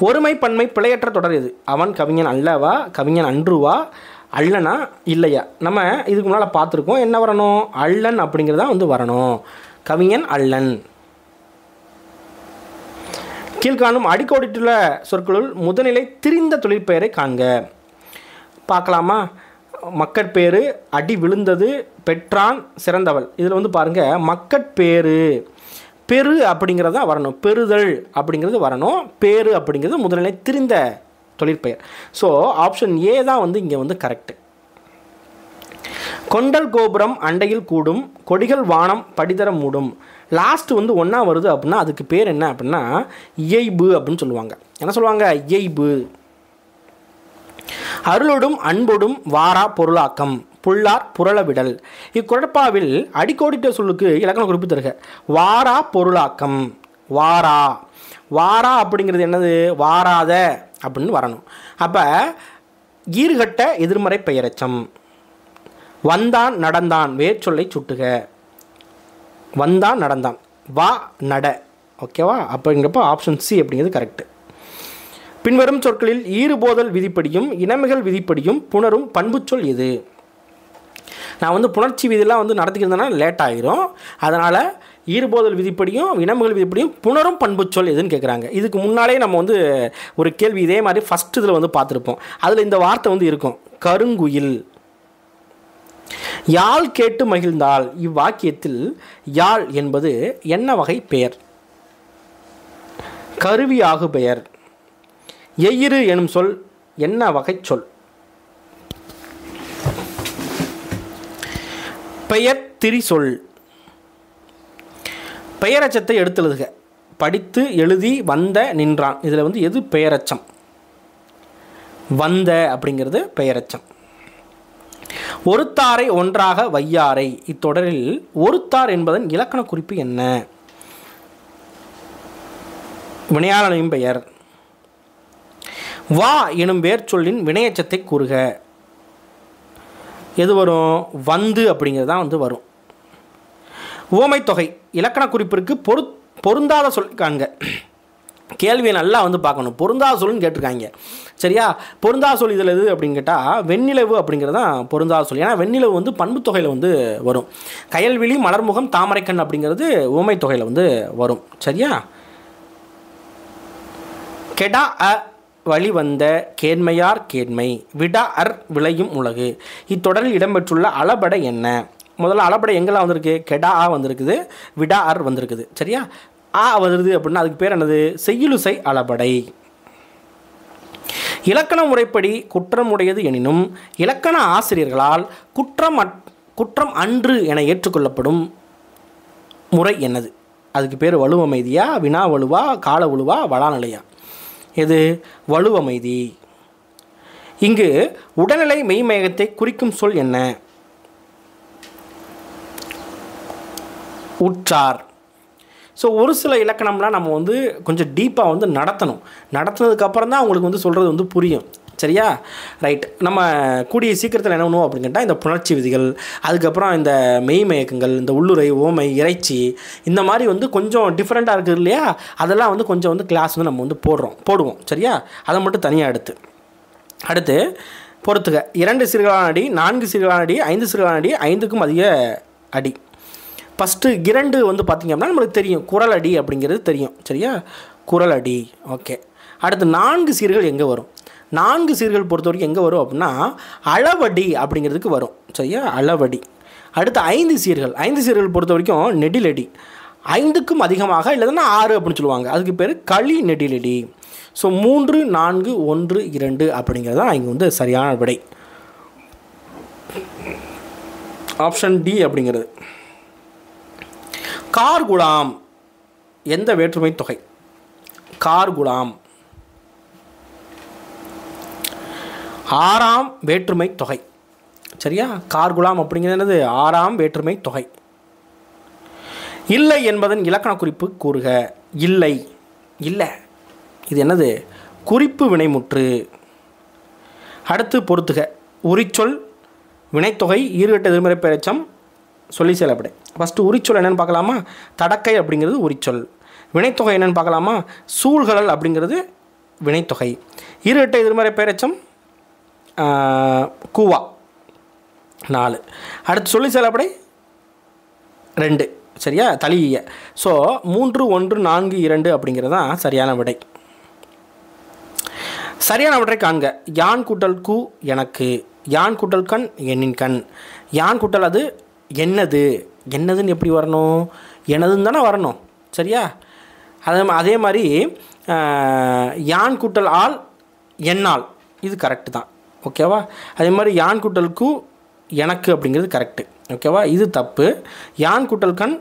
ஒருமை பன்மை பிழையற்ற தொடர் எது? அவன் கவிஞன் அல்லவா, கவிஞன் அன்றுவா, அல்லனா இல்லையா? நம்ம இதுக்கு முன்னால் பார்த்துருக்கோம். என்ன வரணும்? அல்லன் அப்படிங்கிறதா வந்து வரணும். கவிஞன் அல்லன். கீழ்காணும் அடிக்கோடிட்டுள்ள சொற்களுள் முதல்நிலை திரிந்த தொழிற்பெயரை காண்க. பார்க்கலாமா? மக்கட்பேறு, அடி விழுந்தது, பெற்றான், சிறந்தவள். இதில் வந்து பாருங்கள், மக்கட்பேறு பெரு அப்படிங்கிறது தான் வரணும். பெறுதல் அப்படிங்கிறது வரணும். பேரு அப்படிங்கிறது முதல்நிலை திரிந்த தொழிற்பெயர். ஸோ ஆப்ஷன் ஏ தான் வந்து இங்கே வந்து கரெக்டு. கொண்டல் கோபுரம் அண்டையில் கூடும், கொடிகள் வானம் படிதர மூடும். லாஸ்ட் வந்து ஒன்றா வருது அப்படின்னா அதுக்கு பேர் என்ன அப்படின்னா இயைபு அப்படின்னு சொல்லுவாங்க. என்ன சொல்லுவாங்க? இயைபு. அருளோடும் அன்போடும் வாரா பொருளாக்கம், புல்லார் புரளவிடல். இக்குழப்பாவில் அடிக்கோடிட்ட சொல்லுக்கு இலக்கண குறிப்பு தருக. வாரா பொருளாக்கம். வாரா, வாரா அப்படிங்கிறது என்னது? வாராத அப்படின்னு வரணும். அப்போ ஈறுகட்ட எதிர்மறை பெயரச்சம். வந்தான் நடந்தான் வேர்ச்சொல்லை சுட்டுக. வந்தான் நடந்தான், வா நட. ஓகேவா? அப்படிங்கிறப்ப ஆப்ஷன் சி அப்படிங்கிறது கரெக்டு. பின்வரும் சொற்களில் ஈறுபோதல் விதிப்படியும் இனமிகள் விதிப்படியும் புணரும் பண்புச்சொல் எது? நான் வந்து புணர்ச்சி விதியெல்லாம் வந்து நடத்திக்கிறதுனால லேட் ஆகிரும். அதனால் ஈறுபோதல் விதிப்படியும் இனமிகள் விதிப்படியும் புணரும் பண்புச்சொல் எதுன்னு கேட்குறாங்க. இதுக்கு முன்னாலே நம்ம வந்து ஒரு கேள்வி இதே மாதிரி ஃபஸ்ட் இதில் வந்து பார்த்துருப்போம். அதில் இந்த வார்த்தை வந்து இருக்கும், கருங்குயில். யாழ் கேட்டு மகிழ்ந்தால். இவ்வாக்கியத்தில் யாழ் என்பது என்ன வகை பெயர்? கருவியாகு பெயர். எயிறு எனும் சொல் என்ன வகை சொல்? பெயர் திரி சொல். பெயரச்சத்தை எடுத்து எழுதுக. படித்து எழுதி வந்த நின்றான். இதில் வந்து எது பெயரச்சம்? வந்த அப்படிங்கிறது பெயரச்சம். ஒருத்தாரை ஒன்றாக வையாரை. இத்தொடரில் ஒருத்தார் என்பதன் இலக்கண குறிப்பு என்ன? வினையாளனின் பெயர். வா எனும் வேர் சொல்லின் வினையச்சத்தை கூறுக. எது வரும்? வந்து அப்படிங்கிறது தான் வந்து வரும். உவமை தொகை இலக்கண குறிப்பிற்கு பொருந்தாத சொல் காண்க. கேள்வியை நல்லா வந்து பார்க்கணும். பொருந்தாத சொல்லுன்னு கேட்டிருக்காங்க. சரியா? பொருந்தாத சொல் இதில் எது அப்படின்னு கேட்டால் வெண்ணிலவு அப்படிங்கிறது தான் பொருந்தாத சொல். ஏன்னா வெண்ணிலவு வந்து பண்பு தொகையில் வந்து வரும். கயல்விழி, மலர்முகம், தாமரைக்கண் அப்படிங்கிறது உவமை தொகையில் வந்து வரும். சரியா? கெடா அ வழி வந்த கேண்மையார் கேண்மை, விடா அர் விளையும் உலகு. இத்தொடரில் இடம்பெற்றுள்ள அளபடை என்ன? முதல்ல அளபடை எங்கெல்லாம் வந்திருக்கு? கெடா ஆ வந்திருக்குது, விடா அர் வந்திருக்குது. சரியா? ஆ வருது அப்படின்னா அதுக்கு பேர் என்னது? செய்யுளுசை அளபடை. இலக்கண முறைப்படி குற்றம் உடையது எனினும் இலக்கண ஆசிரியர்களால் குற்றம் அன்று என ஏற்றுக்கொள்ளப்படும் முறை என்னது? அதுக்கு பேர் வலுவமைதியா, வினா வலுவா, கால வலுவா, வளாநிலையா? எது? வலுவமைதி. இங்கு உடல்நிலை மெய்மயகத்தை குறிக்கும் சொல் என்ன? உற்றார். ஸோ ஒரு சில இலக்கணம்லாம் நம்ம வந்து கொஞ்சம் டீப்பாக வந்து நடத்தினதுக்கப்புறம் தான் அவங்களுக்கு வந்து சொல்கிறது வந்து புரியும். சரியா? ரைட். நம்ம கூடிய சீக்கிரத்தில் என்ன பண்ணுவோம் அப்படின்னு கேட்டால் இந்த புணர்ச்சி விதிகள், அதுக்கப்புறம் இந்த மெய்மயக்கங்கள், இந்த உள்ளுரை, ஓமை, இறைச்சி, இந்த மாதிரி வந்து கொஞ்சம் டிஃப்ரெண்ட்டாக இருக்குது இல்லையா? அதெல்லாம் வந்து கொஞ்சம் வந்து கிளாஸ் வந்து நம்ம வந்து போடுவோம். சரியா? அதை மட்டும் தனியாக அடுத்து பொறுத்துக. 2 சீர்களான அடி, 4 சீர்களான அடி, 5 சீர்களான அடி, 5க்கும் அதிக அடி. ஃபஸ்ட்டு 2 வந்து பார்த்திங்க அப்படின்னா நம்மளுக்கு தெரியும், குரல் அடி அப்படிங்கிறது தெரியும். சரியா? குரல் அடி. ஓகே. அடுத்து 4 சீர்கள் எங்கே வரும்? 4 சீர்கள் பொறுத்த வரைக்கும் எங்கே வரும் அப்படின்னா அளவடி அப்படிங்கிறதுக்கு வரும். சரியா? அளவடி. அடுத்து 5 சீர்கள் பொறுத்த வரைக்கும் நெடிலடி. 5க்கும் அதிகமாக இல்லைன்னா 6 அப்படின்னு சொல்லுவாங்க. அதுக்கு பேர் களி நெடிலடி. ஸோ 3, 4, 1, 2 அப்படிங்கிறது தான் இங்கே வந்து சரியான விடை. ஆப்ஷன் டி அப்படிங்கிறது. கார்குலாம் எந்த வேற்றுமை தொகை? கார்குலாம் 6ஆம் வேற்றுமை தொகை. சரியா? கார்குலாம் அப்படிங்கிறது என்னது? 6ஆம் வேற்றுமை தொகை. இல்லை என்பதன் இலக்கண குறிப்பு கூறுக. இல்லை. இது என்னது? குறிப்பு வினைமுற்று. அடுத்து பொறுத்துக. உரிச்சொல், வினைத்தொகை, ஈறுகட்ட எதிர்மறை பெயரெச்சம், சொல்லி செயலப்படை. ஃபஸ்ட்டு உரிச்சொல் என்னென்னு பார்க்கலாமா? தடக்கை அப்படிங்கிறது உரிச்சொல். வினைத்தொகை என்னென்னு பார்க்கலாமா? சூழ்கலல் அப்படிங்கிறது வினைத்தொகை. இரு இரட்டை எதிர்மறை பெயரெச்சம் கூவா 4. அடுத்து சொல்லி செயலப்படை 2. சரியா, தலிய. ஸோ 3 1 4 2 அப்படிங்கிறது தான் சரியான விடை. சரியானவற்றை காண்க. யான் கூட்டல் கு எனக்கு, யான் கூட்டல் கண் எண்ணின் கண், யான் கூட்டல் அது என்னது, என்னதுன்னு எப்படி வரணும், எனதுன்னு தானே வரணும். சரியா, அதே மாதிரி யான் கூட்டல் ஆள் என்னால், இது கரெக்டு தான். ஓகேவா. அதே மாதிரி யான் கூட்டல் கு எனக்கு அப்படிங்கிறது கரெக்டு. ஓகேவா, இது தப்பு. யான் கூட்டல் கண்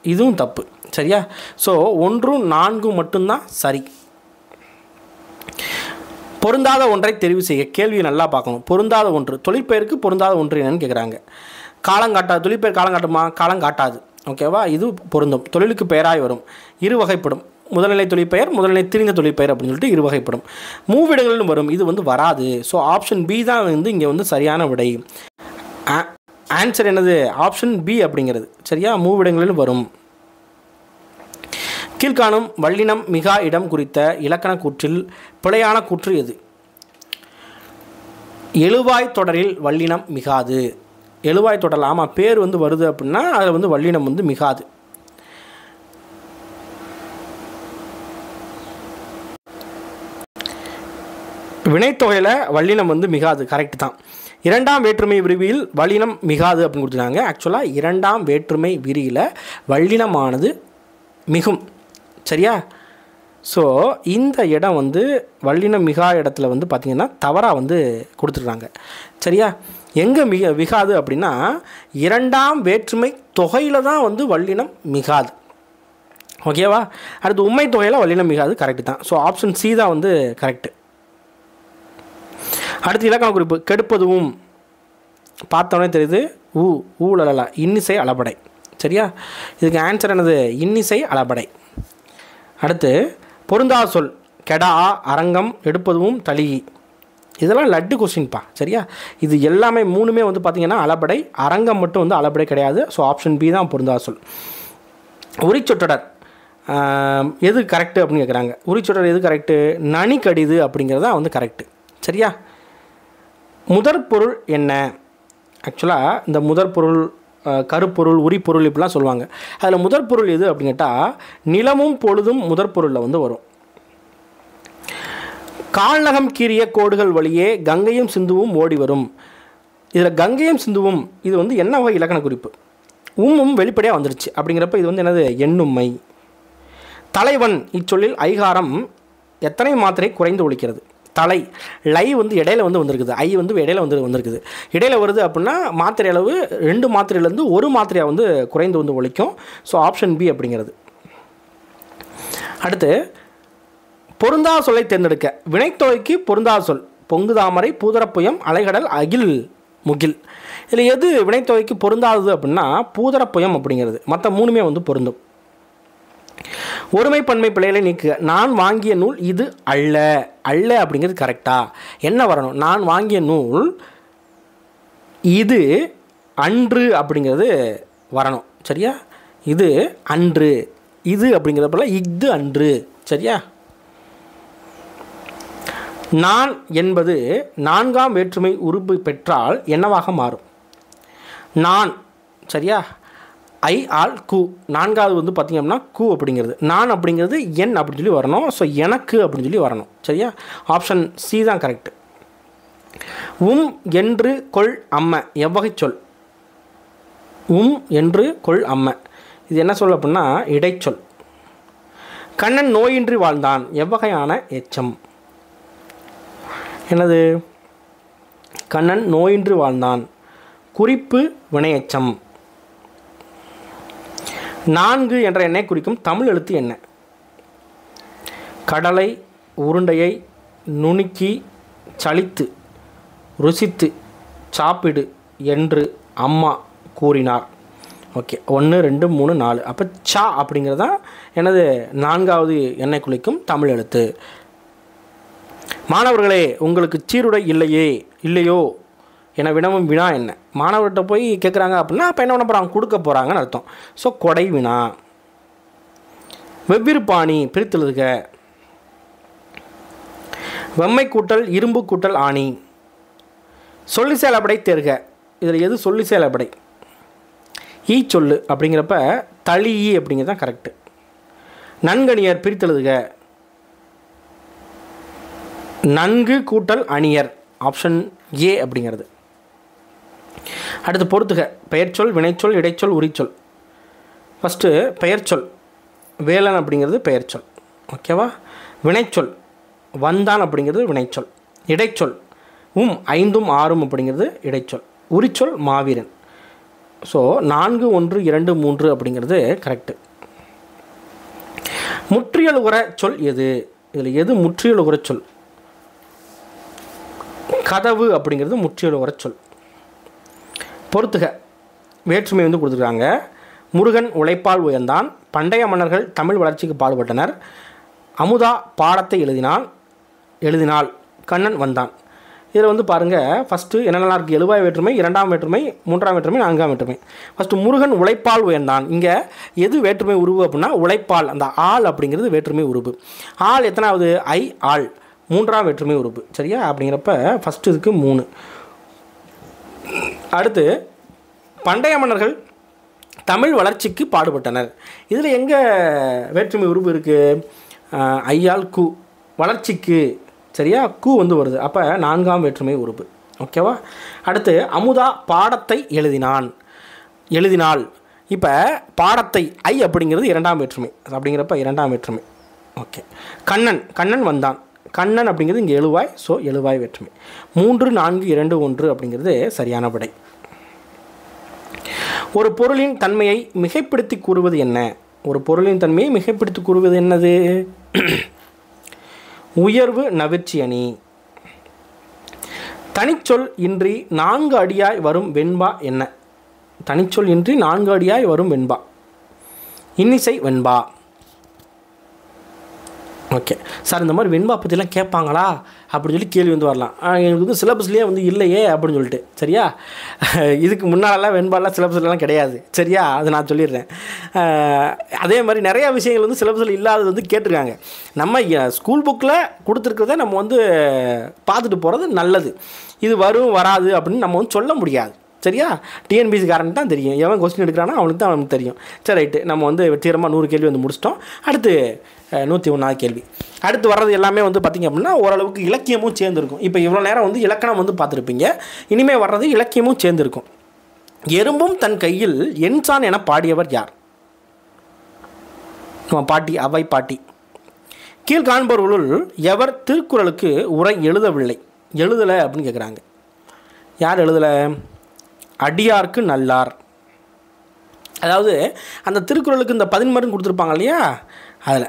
இதுவும் தப்பு. சரியா. ஸோ 1 4 மட்டும்தான் சரி. பொருந்தாத ஒன்றை தெரிவு செய்ய. கேள்வியை நல்லா பார்க்கணும். பொருந்தாத ஒன்று, தொழிற்பெயருக்கு பொருந்தாத ஒன்று என்னன்னு கேட்குறாங்க. காலங்காட்டாது, தொழிற்பெயர் காலங்காட்டுமா, காலங்காட்டாது. ஓகேவா, இது பொருந்தும். தொழிலுக்கு பெயராய் வரும். இரு வகைப்படும். முதல்நிலை தொழிற்பெயர், முதல்நிலை திரிந்த தொழிற்பெயர் அப்படின்னு சொல்லிட்டு இரு வகைப்படும். மூவிடங்களிலும் வரும். இது வந்து வராது. ஸோ ஆப்ஷன் பி தான் வந்து இங்கே வந்து சரியான விடை. ஆன்சர் என்னது, ஆப்ஷன் பி அப்படிங்கிறது. சரியா, மூவிடங்களிலும் வரும். கீழ்காணும் வல்லினம் மிகா இடம் குறித்த இலக்கண கூற்றில் பிழையான கூற்று எது? எழுவாய் தொடரில் வல்லினம் மிகாது. எழுவாய் தொடரில் ஆமாம், பேர் வந்து வருது அப்படின்னா அதில் வந்து வல்லினம் வந்து மிகாது. வினைத்தொகையில் வல்லினம் வந்து மிகாது, கரெக்ட் தான். இரண்டாம் வேற்றுமை விரிவில் வல்லினம் மிகாது அப்படின்னு கொடுத்துருக்காங்க. ஆக்சுவலாக இரண்டாம் வேற்றுமை விரியில் வல்லினமானது மிகும். சரியா. ஸோ இந்த இடம் வந்து வல்லினம் மிகா இடத்துல வந்து பார்த்திங்கன்னா தவறாக வந்து கொடுத்துருக்காங்க. சரியா, எங்கே மிகாது அப்படின்னா இரண்டாம் வேற்றுமை தொகையில் தான் வந்து வல்லினம் மிகாது. ஓகேவா. அடுத்து உண்மை தொகையில் வல்லினம் மிகாது, கரெக்டு தான். ஸோ ஆப்ஷன் சி தான் வந்து கரெக்டு. அடுத்து இலக்கண குறிப்பு. கெடுப்பதுவும் பார்த்தோன்னே தெரியுது. ஊழலா இன்னிசை அளபடை. சரியா, இதுக்கு ஆன்சர் என்னது, இன்னிசை அளபடை. அடுத்து பொருந்தா சொல். கெடா, அரங்கம், எடுப்பதுவும், தளி. இதெல்லாம் லட்டு கொஸ்டின்ப்பா. சரியா, இது எல்லாமே மூணுமே வந்து பார்த்திங்கன்னா அளபடை. அரங்கம் மட்டும் வந்து அளபடை கிடையாது. ஸோ ஆப்ஷன் பி தான் பொருந்தா சொல். உரிச்சொற்றொடர் எது கரெக்டு அப்படின்னு கேட்குறாங்க. உரிச்சொற்றொடர் எது கரெக்டு, நனி கடிது அப்படிங்கிறது தான் வந்து கரெக்டு. சரியா. முதற்பொருள் என்ன? ஆக்சுவலாக இந்த முதற்பொருள், கருப்பொருள், உரிப்பொருள் இப்படிலாம் சொல்லுவாங்க. அதில் முதற்பொருள் எது அப்படின்னு கேட்டால் நிலமும் பொழுதும் முதற்பொருளில் வந்து வரும். கால்நகம் கீறிய கோடுகள் வழியே கங்கையும் சிந்துவும் ஓடி வரும். இதில் கங்கையும் சிந்துவும் இது வந்து என்ன வகை இலக்கண குறிப்பு? உம்மும் வெளிப்படையாக வந்துருச்சு. அப்படிங்கிறப்ப இது வந்து என்னது, எண்ணும்மை. தலைவன் இச்சொல்லில் ஐகாரம் எத்தனை மாத்திரை குறைந்து ஒழிக்கிறது? தலை, லை வந்து இடையில வந்து வந்திருக்குது. ஐ வந்து இடையில வந்திருக்குது. இடையில வருது அப்படின்னா மாத்திரை அளவு 2 மாத்திரையிலேருந்து 1 மாத்திரையாக வந்து குறைந்து வந்து ஒழிக்கும். ஸோ ஆப்ஷன் பி அப்படிங்கிறது. அடுத்து பொருந்தா சொல்லை தேர்ந்தெடுக்க. வினைத்தொகைக்கு பொருந்தா சொல். பொங்கு தாமரை, பூதரப்புயம், அலைகடல், அகில், முகில். இதில் எது வினைத்தொகைக்கு பொருந்தாதது அப்படின்னா பூதரப்புயம் அப்படிங்கிறது. மற்ற மூணுமே வந்து பொருந்தும். ஒருமை பன்மை பிழைகளை நீக்குக. நான் வாங்கிய நூல் இது அல்ல. அல்ல அப்படிங்கிறது கரெக்டா? என்ன வரணும், நான் வாங்கிய நூல் இது அன்று அப்படிங்கிறது வரணும். சரியா, இது அன்று, இது அப்படிங்கிறத போல இது அன்று. சரியா. நான் என்பது 4ஆம் வேற்றுமை உருபு பெற்றால் என்னவாக மாறும்? நான். சரியா, ஐ ஆல் கு. 4வது வந்து பார்த்திங்க அப்படின்னா கு அப்படிங்கிறது. நான் அப்படிங்கிறது என் அப்படின்னு சொல்லி வரணும். ஸோ எனக்கு அப்படின்னு சொல்லி வரணும். சரியா, ஆப்ஷன் சி தான் கரெக்டு. என்று கொள் அம்ம எவ்வகை சொல்? என்று கொள் அம்ம இது என்ன சொல் அப்படின்னா இடைச்சொல். கண்ணன் நோயின்றி வாழ்ந்தான் எவ்வகையான எச்சம்? என்னது, கண்ணன் நோயின்றி வாழ்ந்தான், குறிப்பு வினையெச்சம். 4 என்ற எண்ணை குறிக்கும் தமிழ் எழுத்து என்ன? கடலை, உருண்டையை, நுணுக்கி, சலித்து, ருசித்து, சாப்பிடு என்று அம்மா கூறினார். ஓகே, 1 2 3 4. அப்போ சா அப்படிங்கிறது தான் எனது 4வது எண்ணை குறிக்கும் தமிழ் எழுத்து. மாணவர்களே, உங்களுக்கு சீருடை இல்லையோ என வினவும் வினா என்ன? மாணவர்கிட்ட போய் கேட்குறாங்க அப்படின்னா அப்போ என்ன பண்ண போகிறாங்க, கொடுக்க போகிறாங்கன்னு அர்த்தம். ஸோ கொடை வினா. வெவ்வேறு பாணி பிரித்தெழுதுக. வெம்மை கூட்டல் இரும்பு கூட்டல் ஆணி. சொல்லி செயலப்படை தேர்க. இதில் எது சொல்லி செயலப்படை? ஈ சொல்லு அப்படிங்கிறப்ப தளி ஈ அப்படிங்கிறது தான் கரெக்டு. நன்கணியர் பிரித்தெழுதுக. நன்கு கூட்டல் அணியர், ஆப்ஷன் ஏ அப்படிங்கிறது. அடுத்து பொறுத்துக. பெயர்ச்சொல், வினைச்சொல், இடைச்சொல், உரிச்சொல். ஃபஸ்ட்டு பெயர்ச்சொல். வேலன் அப்படிங்கிறது பெயர்ச்சொல். ஓகேவா? வினைச்சொல் வந்தான் அப்படிங்கிறது வினைச்சொல். இடைச்சொல் 5 6 அப்படிங்கிறது இடைச்சொல். உரிச்சொல் மாவீரன். ஸோ 4 1 2 3 அப்படிங்கிறது கரெக்டு. முற்றியலுகிற சொல் எது? இதில் எது முற்றியலுகிற சொல்? கதவு அப்படிங்கிறது முற்றியலுகிற சொல். பொறுத்துக. வேற்றுமை வந்து கொடுத்துருக்காங்க. முருகன் உழைப்பால் உயர்ந்தான். பண்டைய மன்னர்கள் தமிழ் வளர்ச்சிக்கு பாடுபட்டனர். அமுதா பாடத்தை எழுதினாள். கண்ணன் வந்தான். இதில் வந்து பாருங்கள், ஃபஸ்ட்டு என்னென்னலாம் இருக்குது? எழுவாய் வேற்றுமை, 2ஆம் வேற்றுமை, 3ஆம் வேற்றுமை, 4ஆம் வேற்றுமை. ஃபஸ்ட்டு முருகன் உழைப்பால் உயர்ந்தான். இங்கே எது வேற்றுமை உருவு அப்படின்னா உழைப்பால். அந்த ஆள் அப்படிங்கிறது வேற்றுமை உருவு. ஆள் எத்தனாவது? ஆள் 3ஆம் வேற்றுமை உருவு. சரியா? அப்படிங்கிறப்ப ஃபஸ்ட்டு இதுக்கு 3. அடுத்து பண்டைய மன்னர்கள் தமிழ் வளர்ச்சிக்கு பாடுபட்டனர். இதில் எங்கே வேற்றுமை உருவு இருக்குது? ஐயால் கு, வளர்ச்சிக்கு. சரியா? கு வந்து வருது. அப்போ 4ஆம் வேற்றுமை உருவு. ஓகேவா? அடுத்து அமுதா பாடத்தை எழுதினாள். இப்போ பாடத்தை அப்படிங்கிறது 2ஆம் வேற்றுமை. அப்படிங்கிறப்ப 2ஆம் வேற்றுமை. ஓகே. கண்ணன் வந்தான். கண்ணன் அப்படிங்கிறது இங்கே எழுவாய். ஸோ எழுவாய் வேற்றுமை. 3 4 2 1 அப்படிங்கிறது சரியான விடை. ஒரு பொருளின் தன்மையை மிகைப்படுத்தி கூறுவது என்ன? ஒரு பொருளின் தன்மையை மிகைப்படுத்தி கூறுவது என்னது? உயர்வு நவிர்ச்சி அணி. தனிச்சொல் இன்றி 4 அடியாய் வரும் வெண்பா என்ன? தனிச்சொல் இன்றி 4 அடியாய் வரும் வெண்பா. இன்னிசை வெண்பா. ஓகே சார், இந்த மாதிரி வெண்பா பற்றிலாம் கேட்பாங்களா அப்படின்னு சொல்லி கேள்வி வந்து வரலாம். எனக்கு வந்து சிலபஸ்லேயே வந்து இல்லையே அப்படின்னு சொல்லிட்டு. சரியா? இதுக்கு முன்னாலெல்லாம் வெண்பாலாம் சிலபஸ்லாம் கிடையாது. சரியா? அது நான் சொல்லிடுறேன். அதே மாதிரி நிறையா விஷயங்கள் வந்து சிலபஸில் இல்லாதது வந்து கேட்டிருக்காங்க. நம்ம ஸ்கூல் புக்கில் கொடுத்துருக்கிறத நம்ம வந்து பார்த்துட்டு போகிறது நல்லது. இது வரும் வராது அப்படின்னு நம்ம வந்து சொல்ல முடியாது. சரியா? டிஎன்பிசி காரன் தான் தெரியும். எவன் கொஸ்டின் எடுக்கிறானோ அவனுக்கு தான் அவனுக்கு தெரியும். சரி, ரைட்டு. நம்ம வந்து வெற்றிகரமாக 100 கேள்வி வந்து முடிச்சிட்டோம். அடுத்து 101வது கேள்வி. அடுத்து வர்றது எல்லாமே வந்து பார்த்திங்க அப்படின்னா ஓரளவுக்கு இலக்கியமும் சேர்ந்துருக்கும். இப்போ இவ்வளோ நேரம் வந்து இலக்கணம் வந்து பார்த்துருப்பீங்க. இனிமேல் வர்றது இலக்கியமும் சேர்ந்துருக்கும். எறும்பும் தன் கையில் என்சான் என பாடியவர் யார்? நம்ம பாட்டி, அவை பாட்டி. கீழ்காண்பவர்களுள் எவர் திருக்குறளுக்கு உரை எழுதலை அப்படின்னு கேட்குறாங்க. யார் எழுதலை? அடியார்க்கு நல்லார். அதாவது அந்த திருக்குறளுக்கு இந்த 11 கொடுத்துருப்பாங்க இல்லையா, அதில்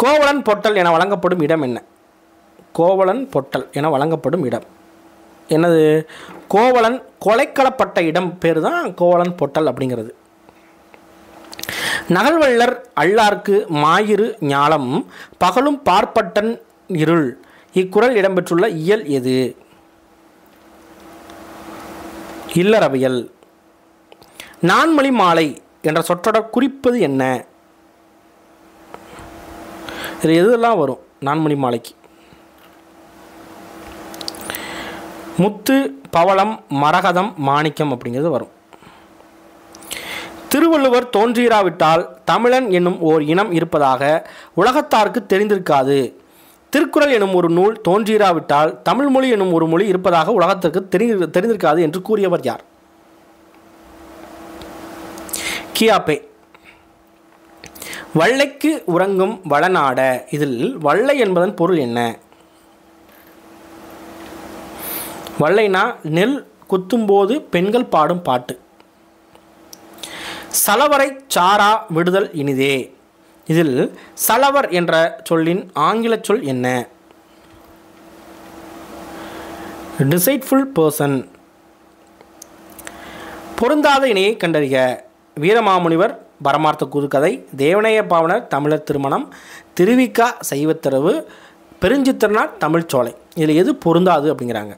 கோவலன் பொட்டல் என வழங்கப்படும் இடம் என்ன? கோவலன் பொட்டல் என வழங்கப்படும் இடம் என்னது? கோவலன் கொலைக்களப்பட்ட இடம் பேர் தான் கோவலன் பொட்டல் அப்படிங்கிறது. நகல்வள்ளர் அல்லார்க்கு மாயிரு ஞாலம் பகலும் பார்ப்பட்டன் இருள். இக்குறள் இடம்பெற்றுள்ள இயல் எது? இல்லறவியல். நான்மணி மாலை என்ற சொற்றொடர் குறிப்பது என்ன? இதில் எதெல்லாம் வரும் நான்மணி மாலைக்கு? முத்து, பவளம், மரகதம், மாணிக்கம் அப்படிங்கிறது வரும். திருவள்ளுவர் தோன்றியிராவிட்டால் தமிழன் என்னும் ஓர் இனம் இருப்பதாக உலகத்தாருக்கு தெரிந்திருக்காது. திருக்குறள் எனும் ஒரு நூல் தோன்றியிராவிட்டால் தமிழ் மொழி எனும் ஒரு மொழி இருப்பதாக உலகத்திற்கு தெரிந்திருக்காது என்று கூறியவர் யார்? கியாபே. வள்ளைக்கு உறங்கும் வளநாட. இதில் வள்ளை என்பதன் பொருள் என்ன? வள்ளைனா நெல் குத்தும்போது பெண்கள் பாடும் பாட்டு. சலவரை சாரா விடுதல் இனிதே. இதில் சலவர் என்ற சொல்லின் ஆங்கில சொல் என்ன? Deceitful person. பொருந்தாத இணையை கண்டறிக. வீரமாமுனிவர் பரமார்த்த குறுக்கதை, தேவநேய பாவனர் தமிழர் திருமணம், திருவிக்கா சைவத்திரவு, பெருஞ்சித்திரனார் தமிழ்ச்சோலை. இதில் எது பொருந்தாது அப்படிங்கிறாங்க.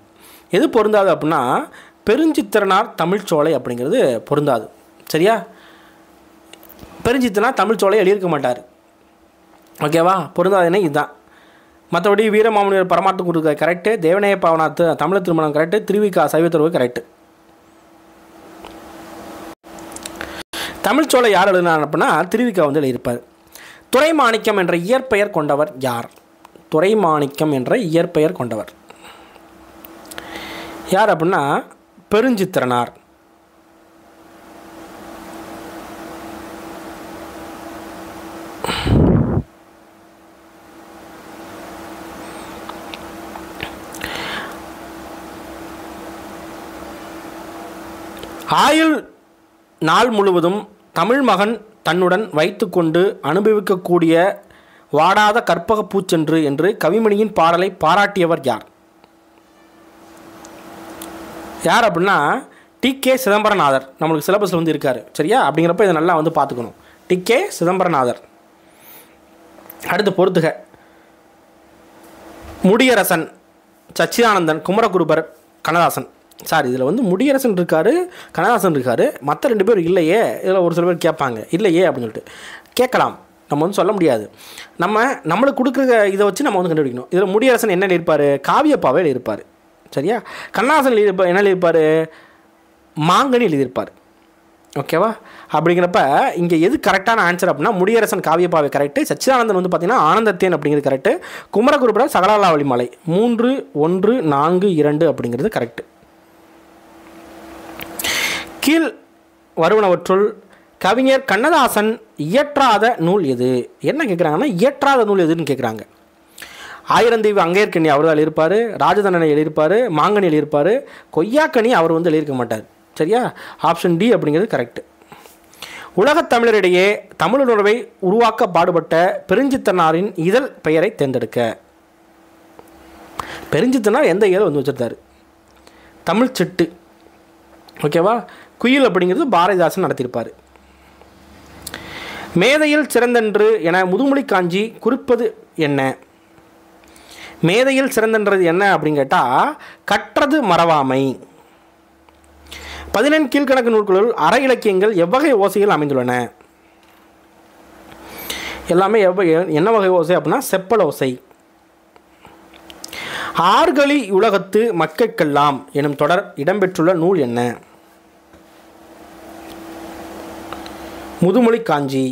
எது பொருந்தாது அப்படின்னா பெருஞ்சித்திரனார் தமிழ்ச்சோலை அப்படிங்கிறது பொருந்தாது. சரியா? பெருஞ்சித்திரனார் தமிழ்ச்சோலை எழுதியிருக்க மாட்டார். ஓகேவா? பொருந்தாதுன்னா இதுதான். மற்றபடி வீரமாமுனிவர் பரமாற்று கொடுக்க கரெக்டு, தேவநேய பாவனாத்து தமிழ் திருமணம் கரெக்டு, திருவிக்கா சைவத்துறவு கரெக்டு. தமிழ்ச்சோலை யார் எழுதினார் அப்படின்னா திருவிக்கா வந்து எழுதியிருப்பார். துரைமாணிக்கம் என்ற இயற்பெயர் கொண்டவர் யார்? துரைமாணிக்கம் என்ற இயற்பெயர் கொண்டவர் யார் அப்படின்னா பெருஞ்சித்திரனார். ஆயுள் நாள் முழுவதும் தமிழ் மகன் தன்னுடன் வைத்து கொண்டு அனுபவிக்கக்கூடிய வாடாத கற்பக பூச்சென்று என்று கவிமணியின் பாடலை பாராட்டியவர் யார்? யார் அப்படின்னா டி.கே. சிதம்பரநாதர். நம்மளுக்கு சிலபஸில் வந்து இருக்கார், சரியா? அப்படிங்கிறப்ப இதை நல்லா வந்து பார்த்துக்கணும். டி.கே. சிதம்பரநாதர். அடுத்து பொறுத்துக. முடியரசன், சச்சிதானந்தன், குமரகுருபர், கண்ணதாசன். சார் இதில் வந்து முடியரசன் இருக்கார், கண்ணதாசன் இருக்கார், மற்ற 2 பேர் இல்லையே. இதில் ஒரு சில பேர் கேட்பாங்க இல்லையே அப்படின்னு சொல்லிட்டு. கேட்கலாம், நம்ம வந்து சொல்ல முடியாது. நம்மளுக்கு கொடுக்குற இதை வச்சு நம்ம வந்து கண்டுபிடிக்கணும். இதில் முடியரசன் என்ன எழுதியிருப்பார்? காவியப்பாவை எழுதியிருப்பார், சரியா? கண்ணதாசன் என்ன எழுதியிருப்பார்? மாங்கனி எழுதியிருப்பார், ஓகேவா? அப்படிங்கிறப்ப இங்கே எது கரெக்டான ஆன்சர் அப்படின்னா முடியரசன் காவியப்பாவை கரெக்டு, சச்சிதானந்தன் வந்து பார்த்திங்கன்னா ஆனந்தத்தேன் அப்படிங்கிறது கரெக்டு, குமரகுருபரர் சகலாலாவளி மாலை 3, 1, 4, 2 அப்படிங்கிறது கரெக்டு. கீழ் வருவனவற்றுள் கவிஞர் கண்ணதாசன் இயற்றாத நூல் எது? என்ன கேட்குறாங்கன்னா இயற்றாத நூல் எதுன்னு கேட்குறாங்க. ஆயிரந்தீவு அங்கையர்கண்ணி அவர் தான் எழுதியிருப்பார், ராஜதண்டனை எழுதியிருப்பார், மாங்கனி எழுதியிருப்பார், கொய்யாக்கனி அவர் வந்து எழுதியிருக்க மாட்டார், சரியா? ஆப்ஷன் டி அப்படிங்கிறது கரெக்டு. உலகத் தமிழரிடையே தமிழ் உணர்வை உருவாக்க பாடுபட்ட பெருஞ்சித்தனாரின் இதழ் பெயரை தேர்ந்தெடுக்க. பெருஞ்சித்தனார் எந்த இதழ் வந்து வச்சுருந்தார்? தமிழ் சிட்டு, ஓகேவா? குயில் அப்படிங்கிறது பாரதிதாசன் நடத்தியிருப்பார். மேதையில் சிறந்தன்று என முதுமொழி காஞ்சி குறிப்பது என்ன? மேதையில் சிறந்தன்றது என்ன அப்படின்னு கேட்டால் கற்றது மறவாமை. 14 கீழ்கணக்கு நூல்களுள் அற இலக்கியங்கள் எவ்வகை ஓசைகள் அமைந்துள்ளன? எல்லாமே என்ன வகை ஓசை அப்படின்னா செப்பல் ஓசை. ஆர்கலி உலகத்து மக்கட்கெல்லாம் எனும் தொடர் இடம்பெற்றுள்ள நூல் என்ன? முதுமொழி காஞ்சி.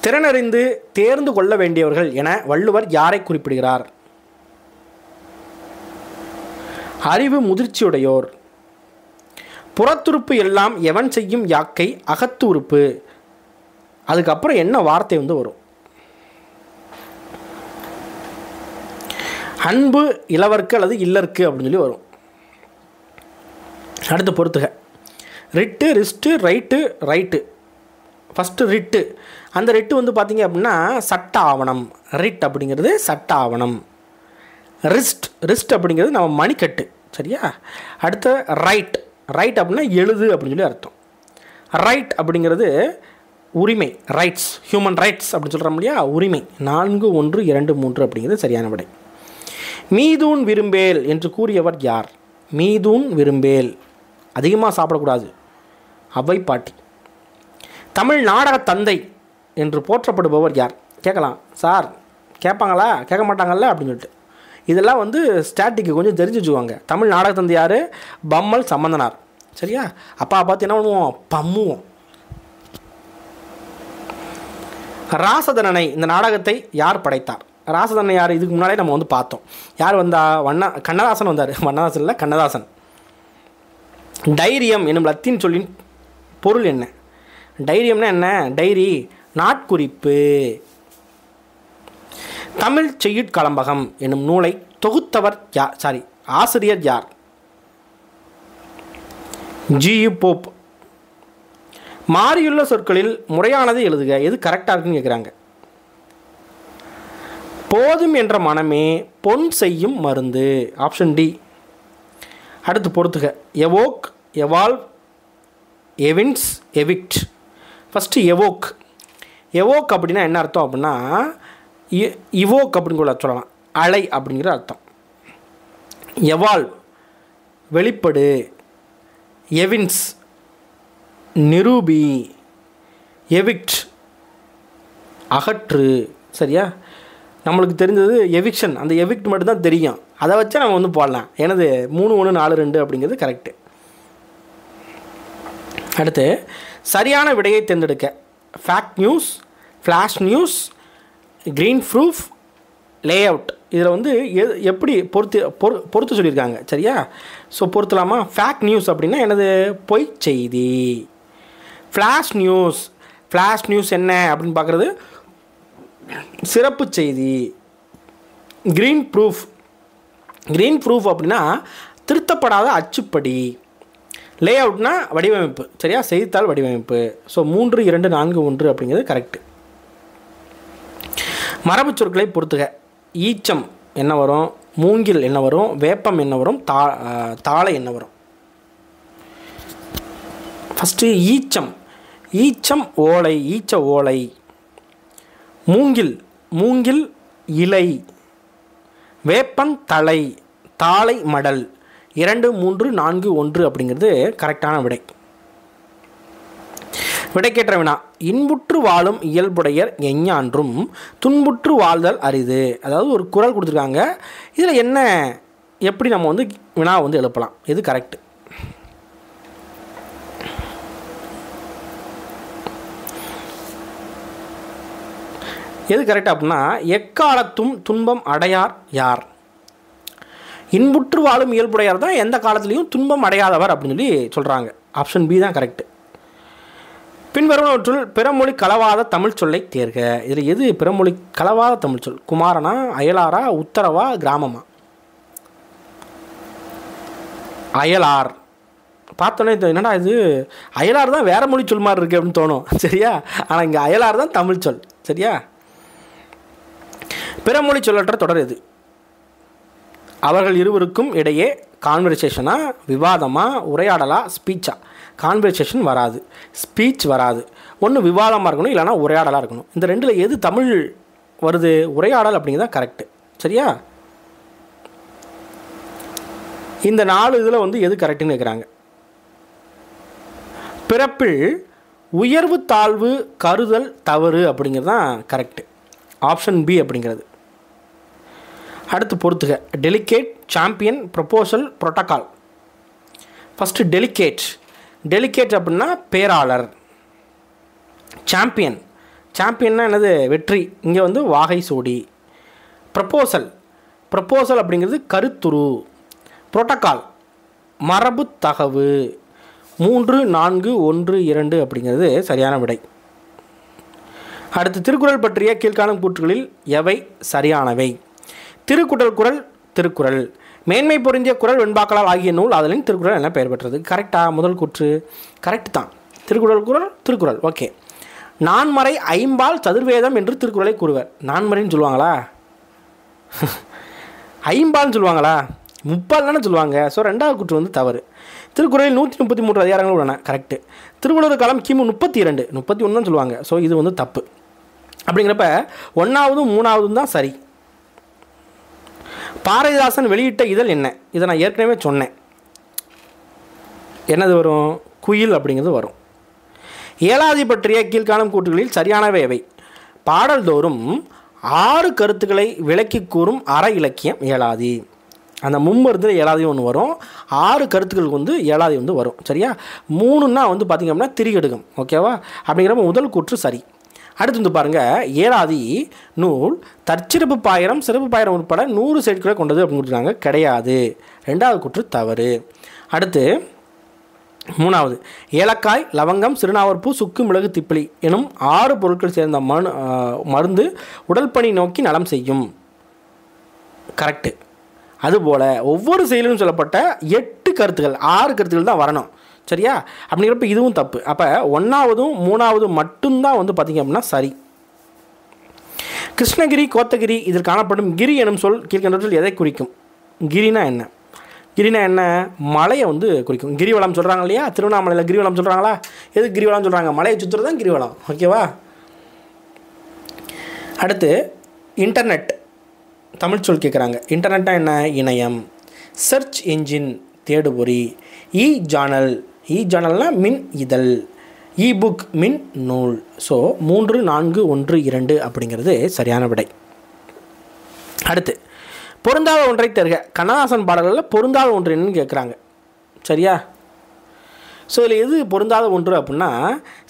திறனறிந்து தேர்ந்து கொள்ள வேண்டியவர்கள் என வள்ளுவர் யாரை குறிப்பிடுகிறார்? அறிவு முதிர்ச்சியுடையோர். புறத்துறுப்பு எல்லாம் எவன் செய்யும் யாக்கை அகத்து உறுப்பு. அதுக்கப்புறம் என்ன வார்த்தை வந்து வரும்? அன்பு இளவர்க்கு அல்லது இல்லருக்கு அப்படின்னு சொல்லி வரும். அடுத்து பொறுத்துக. Writ, wrist, right, right. First writ. அந்த ரிட்டு வந்து பார்த்திங்க அப்படின்னா சட்ட ஆவணம். ரிட் அப்படிங்கிறது சட்ட ஆவணம். ரிஸ்ட் அப்படிங்கிறது நம்ம மணிக்கட்டு, சரியா? அடுத்து ரைட். ரைட் அப்படின்னா எழுது அப்படின்னு சொல்லி அர்த்தம். ரைட் அப்படிங்கிறது உரிமை, ரைட்ஸ், ஹியூமன் ரைட்ஸ் அப்படின்னு சொல்கிறோம் இல்லையா, உரிமை. 4, 1, 2, 3 அப்படிங்கிறது சரியான விடை. மீதூன் விரும்பேல் என்று கூறியவர் யார்? மீதூன் விரும்பேல். அதிகமாக சாப்பிடக்கூடாது, அவ்வை பாட்டி. தமிழ் நாடக தந்தை என்று போற்றப்படுபவர் யார்? கேட்கலாம் சார், கேட்பாங்களா கேட்க மாட்டாங்கல்ல அப்படின்னு சொல்லிட்டு. இதெல்லாம் வந்து ஸ்டாட்டிக்கு கொஞ்சம் தெரிஞ்சு வச்சுக்குவாங்க. தமிழ் நாடக தந்தை யார்? பம்மல் சம்பந்தனார், சரியா? அப்பா பார்த்து என்ன பண்ணுவோம்? பம்முவோம். ராசதண்டனை இந்த நாடகத்தை யார் படைத்தார்? ராசதண்டனை யார்? இதுக்கு முன்னாலே நம்ம வந்து பார்த்தோம். யார் வந்தா? கண்ணதாசன் வந்தார். வண்ணதாசன் இல்லை, கண்ணதாசன். டைரியம் என்னும் லத்தீன் சொல்லின் பொருள் என்ன? டைரியம்னா என்ன? டைரி, நாட்குறிப்பு. தமிழ் செய்யுட்கலம்பகம் என்னும் நூலை தொகுத்தவர் யார்? ஆசிரியர் யார்? ஜி.யு. போப். மாறியுள்ள சொற்களில் முறையானதை எழுதுக. எது கரெக்டாக இருக்குன்னு கேட்குறாங்க. போதும் என்ற மனமே பொன் செய்யும் மருந்து. Option D. அடுத்து பொறுத்துக. Evoke, evolve, evince, evict. First evoke. Evoke அப்படின்னா என்ன அர்த்தம் அப்படின்னா இவோக் அப்படின்னு கூட சொல்லலாம், அலை அப்படிங்கிற அர்த்தம். எவால்வ் வெளிப்படு, எவின்ஸ் நிரூபி, எவிக்ட் அகற்று, சரியா? நம்மளுக்கு தெரிஞ்சது எவிக்ஷன், அந்த எவிக்ட் மட்டும்தான் தெரியும். அதை வச்சா நம்ம வந்து போடலாம். எனது 3 1 4 2 அப்படிங்கிறது கரெக்டு. அடுத்து சரியான விடையை தேர்ந்தெடுக்க fact news, flash news, green proof, lay out. இதில் வந்து எப்படி பொறுத்து சொல்லியிருக்காங்க. சரியா? ஸோ பொறுத்தலாமா? ஃபேக்ட் நியூஸ் அப்படின்னா எனது பொய் செய்தி. ஃப்ளாஷ் நியூஸ் என்ன அப்படின்னு பார்க்குறது சிறப்பு செய்தி. க்ரீன் ப்ரூஃப் அப்படின்னா திருத்தப்படாத அச்சுப்படி. லே அவுட்னா வடிவமைப்பு. சரியா? செய்தித்தாள் வடிவமைப்பு. ஸோ 3 2 4 1 அப்படிங்கிறது கரெக்டு. மரபு சொற்களை பொறுத்துக. ஈச்சம் என்ன வரும்? மூங்கில் என்ன வரும்? வேப்பம் என்ன வரும்? தாளை என்ன வரும்? ஃபஸ்ட்டு ஈச்சம் ஓலை, ஈச்ச ஓலை. மூங்கில் இலை. வேப்பன் தலை, தாளை மடல். 2 3 4 1 அப்படிங்கிறது கரெக்டான விடை. விடைக்கேற்ற வினா. இன்புற்று வாழும் இயல்புடையர் எஞ்ஞான்றும் துன்புற்று வாழ்தல் அரிது. அதாவது ஒரு குறள் கொடுத்துருக்காங்க. இதில் என்ன, எப்படி நம்ம வந்து வினா வந்து எழுப்பலாம்? இது கரெக்டு. எது கரெக்ட் அப்படின்னா எக்காலத்தும் துன்பம் அடையார் யார்? இன்புற்று வாழும் இயல்புடையார் தான் எந்த காலத்துலேயும் துன்பம் அடையாதவர் அப்படின்னு சொல்லி சொல்கிறாங்க. ஆப்ஷன் பி தான் கரெக்டு. பின்வருவனவற்றுள் பிறமொழி கலவாத தமிழ் சொல்லை தேர்க. இதில் எது பிறமொழி கலவாத தமிழ் சொல்? குமாரனா, அயலாரா, உத்தரவா, கிராமமா? அயலார். பார்த்தோன்னே என்னடா இது அயலார் தான் வேறு மொழி சொல் மாதிரி இருக்குது அப்படின்னு தோணும். சரியா? ஆனால் இங்கே அயலார் தான் தமிழ் சொல். சரியா? பிறமொழி சொல்லற்ற தொடர் எது? அவர்கள் இருவருக்கும் இடையே கான்வர்சேஷனா, விவாதமா, உரையாடலா, ஸ்பீச்சா? கான்வர்சேஷன் வராது, ஸ்பீச் வராது. ஒன்று விவாதமாக இருக்கணும், இல்லைனா உரையாடலாக இருக்கணும். இந்த ரெண்டில் எது தமிழ் வருது? உரையாடல் அப்படிங்கிறதான் கரெக்டு. சரியா? இந்த 4 இதில் வந்து எது கரெக்டுன்னு கேட்குறாங்க. பிறப்பில் உயர்வு தாழ்வு கருதல் தவறு அப்படிங்கிறது தான் கரெக்டு. ஆப்ஷன் பி அப்படிங்கிறது. அடுத்து பொறுத்துக. Delegate, champion, proposal, protocol. First delegate அப்படின்னா பேராளர். சாம்பியன்னா என்னது? வெற்றி. இங்கே வந்து வாகை சூடி. ப்ரொபோசல் அப்படிங்கிறது கருத்துரு. புரோட்டோகால் மரபு தகவு. 3 4 1 2 அப்படிங்கிறது சரியான விடை. அடுத்து திருக்குறள் பற்றிய கீழ்காணும் கூற்றுகளில் எவை சரியானவை? திருக்குறள் மேன்மை பொருந்திய குறள் வெண்பாக்களால் ஆகிய நூல் ஆதலின் திருக்குறள் என பெயர் பெற்றது. கரெக்டாக? முதல் கூற்று கரெக்ட் தான். திருக்குறள் ஓகே. நான்மறை ஐம்பால் சதுர்வேதம் என்று திருக்குறளை கூறுவர். நான்மறைன்னு சொல்லுவாங்களா? ஐம்பால்னு சொல்லுவாங்களா? முப்பால் தானே சொல்லுவாங்க. ஸோ 2வது கூற்று வந்து தவறு. திருக்குறளில் 133 அதிகாரங்கள் உள்ளன. கரெக்டு. திருவள்ளுவர் காலம் கிமு 32 31 தான் சொல்லுவாங்க. ஸோ இது வந்து தப்பு. அப்படிங்கிறப்ப 1வதும் 3வதும் தான் சரி. பாரதிதாசன் வெளியிட்ட இதழ் என்ன? இதை நான் ஏற்கனவே சொன்னேன். என்னது வரும்? குயில் அப்படிங்கிறது வரும். ஏலாதி பற்றிய கீழ்காணும் கூற்றுகளில் சரியானவை எவை? பாடல்தோறும் 6 கருத்துக்களை விளக்கி கூறும் அற இலக்கியம் ஏலாதி. அந்த மும்மருந்தில் ஏலாதி ஒன்று வரும். 6 கருத்துக்களுக்கு வந்து ஏலாதி வந்து வரும். சரியா? 3ன்னா வந்து பார்த்திங்க அப்படின்னா திரிகடுகம். ஓகேவா? அப்படிங்கிறப்ப முதல் கூற்று சரி. அடுத்து வந்து பாருங்கள், ஏலாதி நூல் தற்சிறப்பு பாயிரம் சிறப்பு பாயிரம் உட்பட 100 செய்திகளை கொண்டது அப்படின்னு கொடுத்துருக்காங்க. கிடையாது. 2வது கூற்று தவறு. அடுத்து 3வது, ஏலக்காய், லவங்கம், சிறுநாவற்பூ, சுக்கு, மிளகு, திப்பிலி எனும் 6 பொருட்கள் சேர்ந்த மருந்து உடல் பணி நோக்கி நலம் செய்யும். கரெக்டு. அதுபோல் ஒவ்வொரு செயலிலும் சொல்லப்பட்ட 8 கருத்துக்கள் 6 கருத்துக்கள் தான் வரணும். சரியா? அப்படிங்கிறப்ப இதுவும் தப்பு. அப்போ 1வதும் 3வதும் மட்டும்தான் வந்து பார்த்திங்க அப்படின்னா சரி. கிருஷ்ணகிரி, கோத்தகிரி இதில் காணப்படும் கிரி எனும் சொல் கீழ்கண்டவற்றில் எதை குறிக்கும்? கிரினா என்ன? மலையை வந்து குறிக்கும். கிரிவலம் சொல்கிறாங்க இல்லையா? திருவண்ணாமலையில் கிரிவலம் சொல்கிறாங்களா? எது கிரிவலம் சொல்கிறாங்க? மலையை சுற்றுறது தான் கிரிவலம். ஓகேவா? அடுத்து இன்டர்நெட் தமிழ் சொல் கேட்குறாங்க. இன்டர்நெட்னா என்ன? இணையம். Search engine தேடுபொறி. ஜானல்னா மின் இதழ். புக் மின் நூல். ஸோ 3 4 1 2 அப்படிங்கிறது சரியான விடை. அடுத்து பொருந்தாத ஒன்றை தருக. கண்ணதாசன் பாடல்களில் பொருந்தாத ஒன்று என்னன்னு கேட்குறாங்க. சரியா? ஸோ இதில் எது பொருந்தாத ஒன்று அப்படின்னா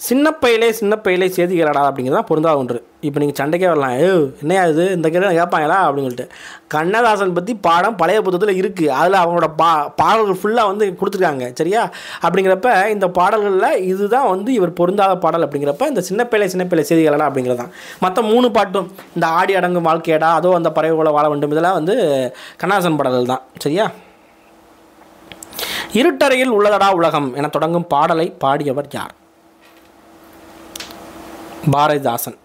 சின்ன பையிலே சேதிகளடா அப்படிங்கிறது தான் பொருந்தாத ஒன்று. இப்போ நீங்கள் சண்டைக்கே வரலாம், என்னையா இது இந்த கேள்வி கேட்பாங்களா அப்படின்னு சொல்லிட்டு. கண்ணதாசன் பற்றி பாடம் பழைய புத்தகத்தில் இருக்குது, அதில் அவங்களோட பாடல்கள் ஃபுல்லாக வந்து கொடுத்துருக்காங்க. சரியா? அப்படிங்கிறப்ப இந்த பாடல்களில் இதுதான் வந்து இவர் பொருந்தாத பாடல். அப்படிங்கிறப்ப இந்த சின்ன பையிலே சேதிகளடா அப்படிங்கிறது தான். மற்ற 3 பாட்டும் இந்த ஆடி அடங்கும் வாழ்க்கையடா, அதோ அந்த பறவை போல வாழ வேண்டும், இதெல்லாம் வந்து கண்ணதாசன் பாடல்கள் தான். சரியா? இருட்டறையில் உள்ளதடா உலகம் என தொடங்கும் பாடலை பாடியவர் யார்? பாரதிதாசன்.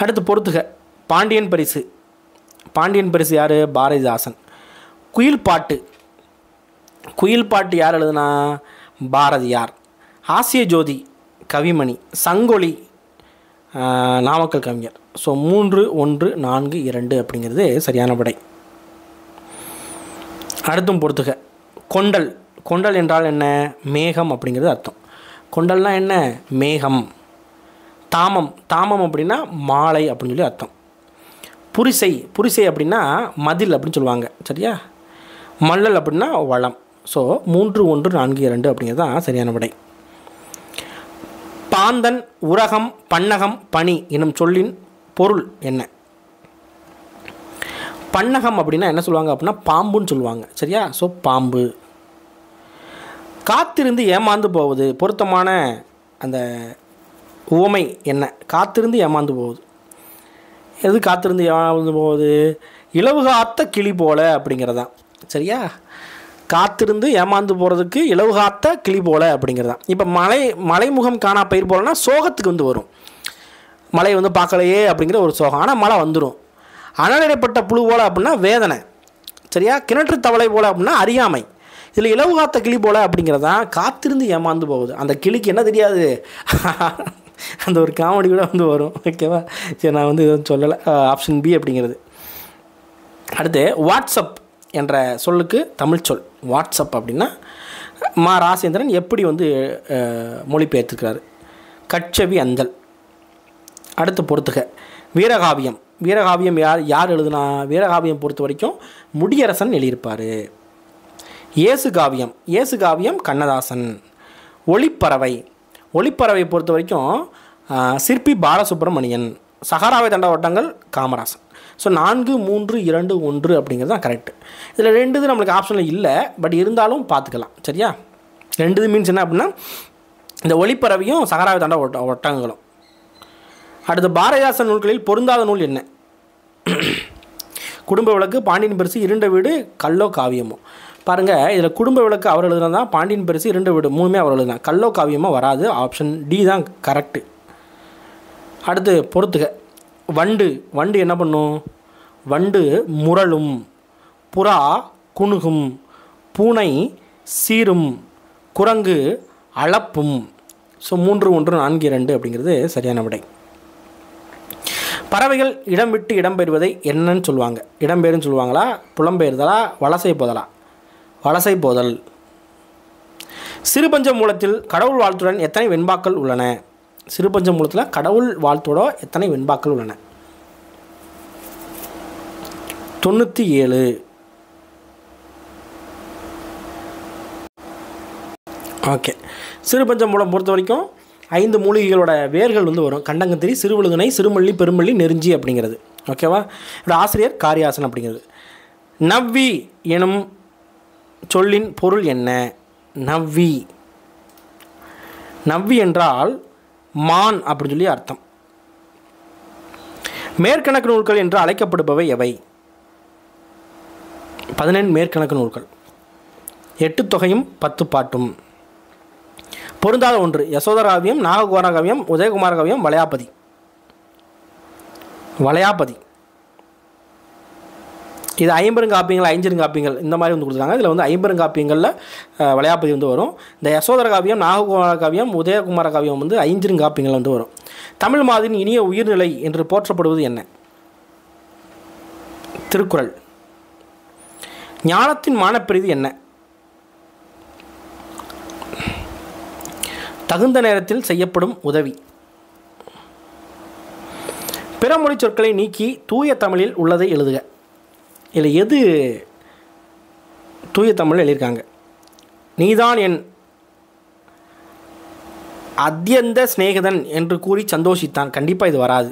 அடுத்து பொறுத்துக. பாண்டியன் பரிசு. பாண்டியன் பரிசு யார்? பாரதிதாசன். குயில் பாட்டு யார் எழுதுனா? பாரதியார். ஆசிய ஜோதி கவிமணி. சங்கொலி நாமக்கல் கவிஞர். ஸோ 3, 1, 4, 2 அப்படிங்கிறது சரியான விடை. அடுத்தும் பொறுத்துக. கொண்டல் என்றால் என்ன? மேகம் அப்படிங்கிறது அர்த்தம். கொண்டல்னா என்ன? மேகம். தாமம் அப்படின்னா மாலை அப்படின்னு சொல்லி அர்த்தம். புரிசை அப்படின்னா மதில் அப்படின்னு சொல்லுவாங்க. சரியா? மல்லல் அப்படின்னா வளம். ஸோ 3, 1, 4, 2 அப்படிங்கிறது தான் சரியான விடை. பாந்தன், உரகம், பன்னகம், பனி எனும் சொல்லின் பொருள் என்ன? பன்னகம் அப்படின்னா என்ன சொல்லுவாங்க அப்படின்னா பாம்புன்னு சொல்லுவாங்க. சரியா? ஸோ பாம்பு. காத்திருந்து ஏமாந்து போவது பொருத்தமான அந்த உவமை என்ன? காத்திருந்து ஏமாந்து போவது. எது காத்திருந்து ஏமாந்து போவது? இலவு காத்த கிளி போல அப்படிங்கிறதான். சரியா? காத்திருந்து ஏமாந்து போகிறதுக்கு இலவு காத்த கிளி போல அப்படிங்கிறதான். இப்போ மலைமுகம் காணா பயிர் போலன்னா சோகத்துக்கு வந்து வரும். மழை வந்து பார்க்கலையே அப்படிங்கிற ஒரு சோகம். ஆனால் மழை வந்துடும். அனலிடப்பட்ட புழு போல அப்படின்னா வேதனை. சரியா? கிணற்று தவளை போல அப்படின்னா அறியாமை. இதில் இலவு காத்த கிளி போல அப்படிங்கிறதான் காத்திருந்து ஏமாந்து போகுது. அந்த கிளிக்கு என்ன தெரியாது, அந்த ஒரு காமெடி கூட வந்து வரும். ஓகேவா? சரி, நான் வந்து எதுவும் சொல்லலை. ஆப்ஷன் பி அப்படிங்கிறது. அடுத்து வாட்ஸ்அப் என்ற சொல்லுக்கு தமிழ் சொல். வாட்ஸ்அப் அப்படின்னா மா ராசேந்திரன் எப்படி வந்து மொழிபெயர்த்துக்கிறாரு? கட்சவி அஞ்சல். அடுத்து பொறுத்துக. வீரகாவியம் யார் எழுதுனா? வீரகாவியம் பொறுத்த வரைக்கும் முடியரசன் எழுதியிருப்பார். இயேசு காவியம் கண்ணதாசன். ஒளிப்பறவை பொறுத்த வரைக்கும் சிற்பி பாலசுப்ரமணியன். சகாராவை தண்டவட்டங்கள் காமராசன். ஸோ 4, 3, 2, 1 அப்படிங்கிறது தான் கரெக்டு. இதில் 2 இது நம்மளுக்கு ஆப்ஷனில் இல்லை, பட் இருந்தாலும் பார்த்துக்கலாம். சரியா? 2 மீன்ஸ் என்ன அப்படின்னா இந்த ஒளிப்பறவையும் சகாராவை தண்ட ஒட்டகங்களும். அடுத்து பாரதிதாசன் நூல்களில் பொருந்தாத நூல் என்ன? குடும்ப விளக்கு, பாண்டியன் பரிசு, இருண்ட வீடு, கல்லோ காவியமோ. பாருங்கள், இதில் குடும்ப விளக்கு அவர் எழுதுனா தான், பாண்டியன் பரிசு, இருண்ட வீடு 3மே அவர் எழுதுனா. கல்லோ காவியமோ வராது. ஆப்ஷன் டி தான் கரெக்டு. அடுத்து பொறுத்துக. வண்டு என்ன பண்ணும்? வண்டு முரளும், புறா குணுகும், பூனை சீரும், குரங்கு அளப்பும். ஸோ 3, 1, 4, 2 அப்படிங்கிறது சரியான விடை. பறவைகள் இடம் விட்டு இடம்பெறுவதை என்னன்னு சொல்லுவாங்க? இடம்பெயர்னு சொல்லுவாங்களா, புலம்பெயர்தலா, வலசை போதல். சிறுபஞ்ச மூலத்தில் கடவுள் வாழ்த்துடன் எத்தனை வெண்பாக்கள் உள்ளன? சிறுபஞ்ச மூலத்தில் கடவுள் வாழ்த்தோட எத்தனை வெண்பாக்கள் உள்ளன? 97. ஓகே. சிறுபஞ்ச மூலம் பொறுத்த வரைக்கும் 5 மூலிகைகளோட வேர்கள் வந்து வரும். கண்டங்கத்திரி, சிறுவிழுதுணை, சிறுமல்லி, பெருமல்லி, நெருஞ்சி அப்படிங்கிறது. ஓகேவா? இதோட ஆசிரியர் காரியாசன் அப்படிங்கிறது. நவ்வி எனும் சொல்லின் பொருள் என்ன? நவ்வி என்றால் மான் அப்படின்னு சொல்லி அர்த்தம். மேற்கணக்கு நூல்கள் என்று அழைக்கப்படுபவை எவை? 14 மேற்கணக்கு நூல்கள். 8 தொகையும் 10 பாட்டும். பொருந்தாத ஒன்று: யசோதராவியம், நாககுமார காவியம், உதயகுமார காவியம், வளையாபதி. இது 50 இந்த மாதிரி வந்து கொடுத்துருக்காங்க. இதில் வந்து 50 காப்பியங்களில் வளையாபதி வந்து வரும். இந்த யசோதர காவியம், நாககுமார காவியம், உதயகுமார காவியம் வந்து 5 காப்பியங்கள் வந்து வரும். தமிழ் மாதின் இனிய உயிர்நிலை என்று போற்றப்படுவது என்ன? திருக்குறள். ஞானத்தின் மானப்பிரிது என்ன? தகுந்த நேரத்தில் செய்யப்படும் உதவி. பிற மொழி சொற்களை நீக்கி தூய தமிழில் உள்ளதை எழுதுக. இதில் எது தூய தமிழில் எழுதியிருக்காங்க? நீதான் என் அத்தியந்த சிநேகிதன் என்று கூறி சந்தோஷித்தான். கண்டிப்பாக இது வராது.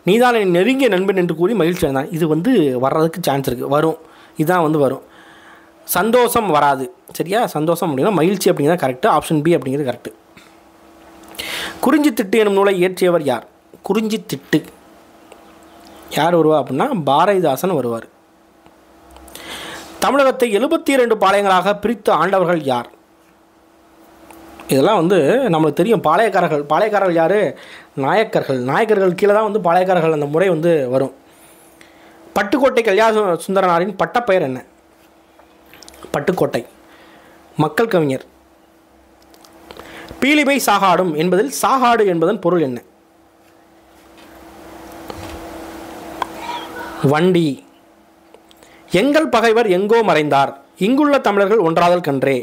நீதான் என் நெருங்கிய நண்பன் என்று கூறி மகிழ்ச்சி அடைந்தான். இது வர்றதுக்கு சான்ஸ் இருக்குது, வரும். இதுதான் வரும். சந்தோஷம் வராது. சரியா? சந்தோஷம் அப்படின்னா மகிழ்ச்சி அப்படிங்கிறது கரெக்டு. ஆப்ஷன் பி அப்படிங்கிறது கரெக்டு. குறிஞ்சி திட்டு எனும் நூலை இயற்றியவர் யார்? குறிஞ்சி திட்டு யார் வருவா அப்படின்னா பாரதிதாசன் வருவார். தமிழகத்தை 72 பாளையங்களாக பிரித்து ஆண்டவர்கள் யார்? இதெல்லாம் நம்மளுக்கு தெரியும். பாளையக்காரர்கள் யார்? நாயக்கர்கள் கீழே தான் பாளையக்காரர்கள் அந்த முறை வரும். பட்டுக்கோட்டை கல்யாண சுந்தரனாரின் பட்டப்பெயர் என்ன? பட்டுக்கோட்டை. மக்கள் கவிஞர். பீலிபை சாகாடும் என்பதில் சாகாடு என்பதன் பொருள் என்ன? வண்டி. எங்கள் பகைவர் எங்கோ மறைந்தார், இங்குள்ள தமிழர்கள் ஒன்றாதல் கன்றே.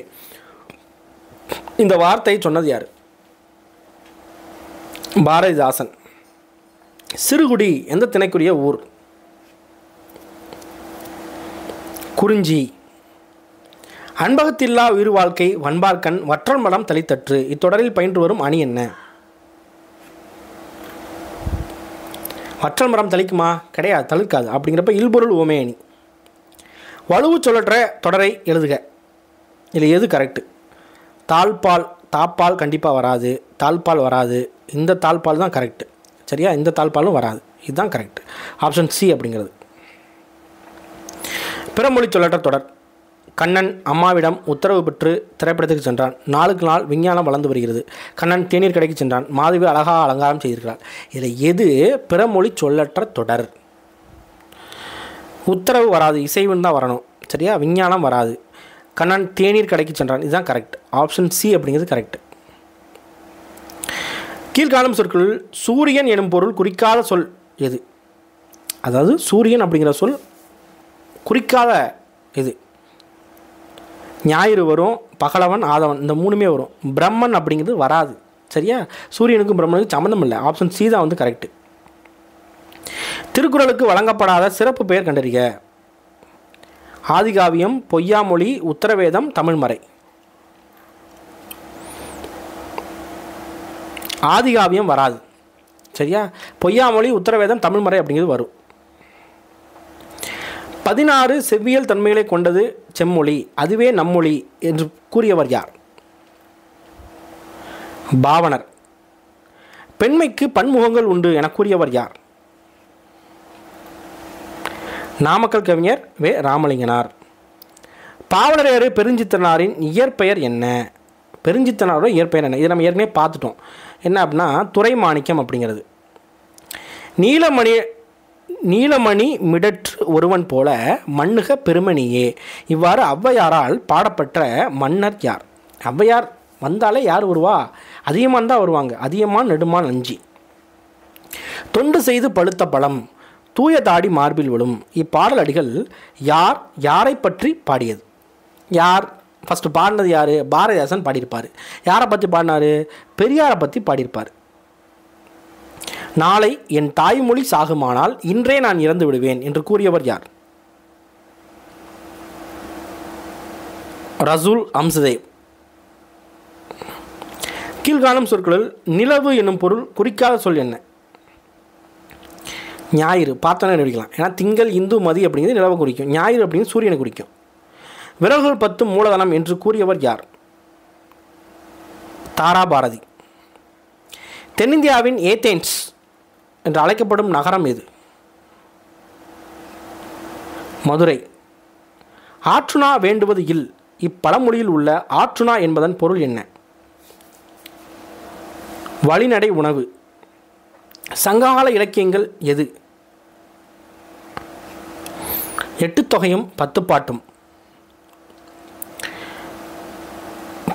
இந்த வார்த்தையை சொன்னது யார்? பாரதிதாசன். சிறுகுடி எந்த திணைக்குரிய ஊர்? குறிஞ்சி. அன்பகத்தில்லா உயிர் வாழ்க்கை வன்பார்க்கண் வற்றல் மடம் தளித்தற்று. இத்தொடரில் பயின்று வரும் அணி என்ன? வற்றல் மரம் தளிக்குமா? கிடையாது, தளிர்க்காது. அப்படிங்கிறப்ப இல்பொருள் உவமை அணி. வலுவு சொல்லற்ற தொடரை எழுதுக. இதில் எது கரெக்டு? தாப்பால் கண்டிப்பாக வராது. தாழ்பால் வராது. இந்த தாழ்பால் தான் கரெக்டு. சரியா? இந்த தாழ்பாலும் வராது. இதுதான் கரெக்டு. ஆப்ஷன் சி அப்படிங்கிறது. பிறமொழி சொல்லற்ற தொடர். கண்ணன் அம்மாவிடம் உத்தரவு பெற்று திரைப்படத்துக்கு சென்றான். நாளுக்கு நாள் விஞ்ஞானம் வளர்ந்து வருகிறது. கண்ணன் தேநீர் கடைக்கு சென்றான். மாதவி அழகாக அலங்காரம் செய்திருக்கிறார். இதில் எது பிறமொழி சொல்லற்ற தொடர்? உத்தரவு வராது, இசைவுன்னு தான் வரணும். சரியா? விஞ்ஞானம் வராது. கண்ணன் தேநீர் கடைக்கு சென்றான். இதுதான் கரெக்ட். ஆப்ஷன் சி அப்படிங்கிறது கரெக்ட். கீழ்காணும் சொற்களில் சூரியன் எனும் பொருள் குறிக்காத சொல் எது? அதாவது சூரியன் அப்படிங்கிற சொல் குறிக்காத எது? ஞாயிறு வரும், பகலவன், ஆதவன், இந்த மூணுமே வரும். பிரம்மன் அப்படிங்கிறது வராது. சரியா? சூரியனுக்கும் பிரம்மனுக்கும் சம்மந்தம் இல்லை. ஆப்ஷன் சி தான் கரெக்டு. திருக்குறளுக்கு வழங்கப்படாத சிறப்பு பெயர் கண்டறிக. ஆதிகாவியம், பொய்யாமொழி, உத்தரவேதம், தமிழ்மறை. ஆதிகாவியம் வராது. சரியா? பொய்யாமொழி, உத்தரவேதம், தமிழ்மறை அப்படிங்கிறது வரும். 16 செவ்வியல் தன்மைகளை கொண்டது செம்மொழி, அதுவே நம்மொழி என்று கூறியவர் யார்? பாவனர். பெண்மைக்கு பன்முகங்கள் உண்டு என கூறியவர் யார்? நாமக்கல் கவிஞர் வே. ராமலிங்கனார். பாவலரேறு பெருஞ்சித்திரனாரின் இயற்பெயர் என்ன? பெருஞ்சித்திரனாரோட இயற்பெயர் என்ன? இதை நம்ம ஏற்கனவே பார்த்துட்டோம். என்ன அப்படின்னா துரைமாணிக்கம் அப்படிங்கிறது. நீலமணி மிடற்று ஒருவன் போல மண்ணுக பெருமணியே. இவ்வாறு ஔவையாரால் பாடப்பட்ட மன்னர் யார்? ஔவையார் வந்தாலே யார் வருவா? அதியமான் தான் வருவாங்க. அதியமான், நெடுமான், அஞ்சி. தொண்டு செய்து பழுத்த பழம் தூய தாடி மார்பில் விழும். இப்பாடல் அடிகள் யாரை பற்றி பாடியது? யார் ஃபஸ்ட்டு பாடினது? யார்? பாரதிதாசன் பாடியிருப்பார். யாரை பற்றி பாடினார்? பெரியாரை பற்றி பாடியிருப்பார். நாளை என் தாய்மொழி சாகுமானால் இன்றே நான் இறந்து விடுவேன் என்று கூறியவர் யார்? ரசூல் அம்சதேவ். கீழ்காணும் சொற்களில் நிலவு என்னும் பொருள் குறிக்காத சொல் என்ன? ஞாயிறு. பார்த்தோன்னே நடிக்கலாம். ஏன்னா திங்கள், இந்து, மதி அப்படிங்கிறது நிலவை குறிக்கும். ஞாயிறு அப்படிங்கிறது சூரியனை குறிக்கும். விரல்கள் 10 மூலதனம் என்று கூறியவர் யார்? தாராபாரதி. தென்னிந்தியாவின் ஏதென்ஸ் என்று அழைக்கப்படும் நகரம் எது? மதுரை. ஆற்றுணா வேண்டுவது இல். இப்பழமொழியில் உள்ள ஆற்றுணா என்பதன் பொருள் என்ன? வழிநடை உணவு. சங்ககால இலக்கியங்கள் எது? 8 தொகையும் 10 பாட்டும்.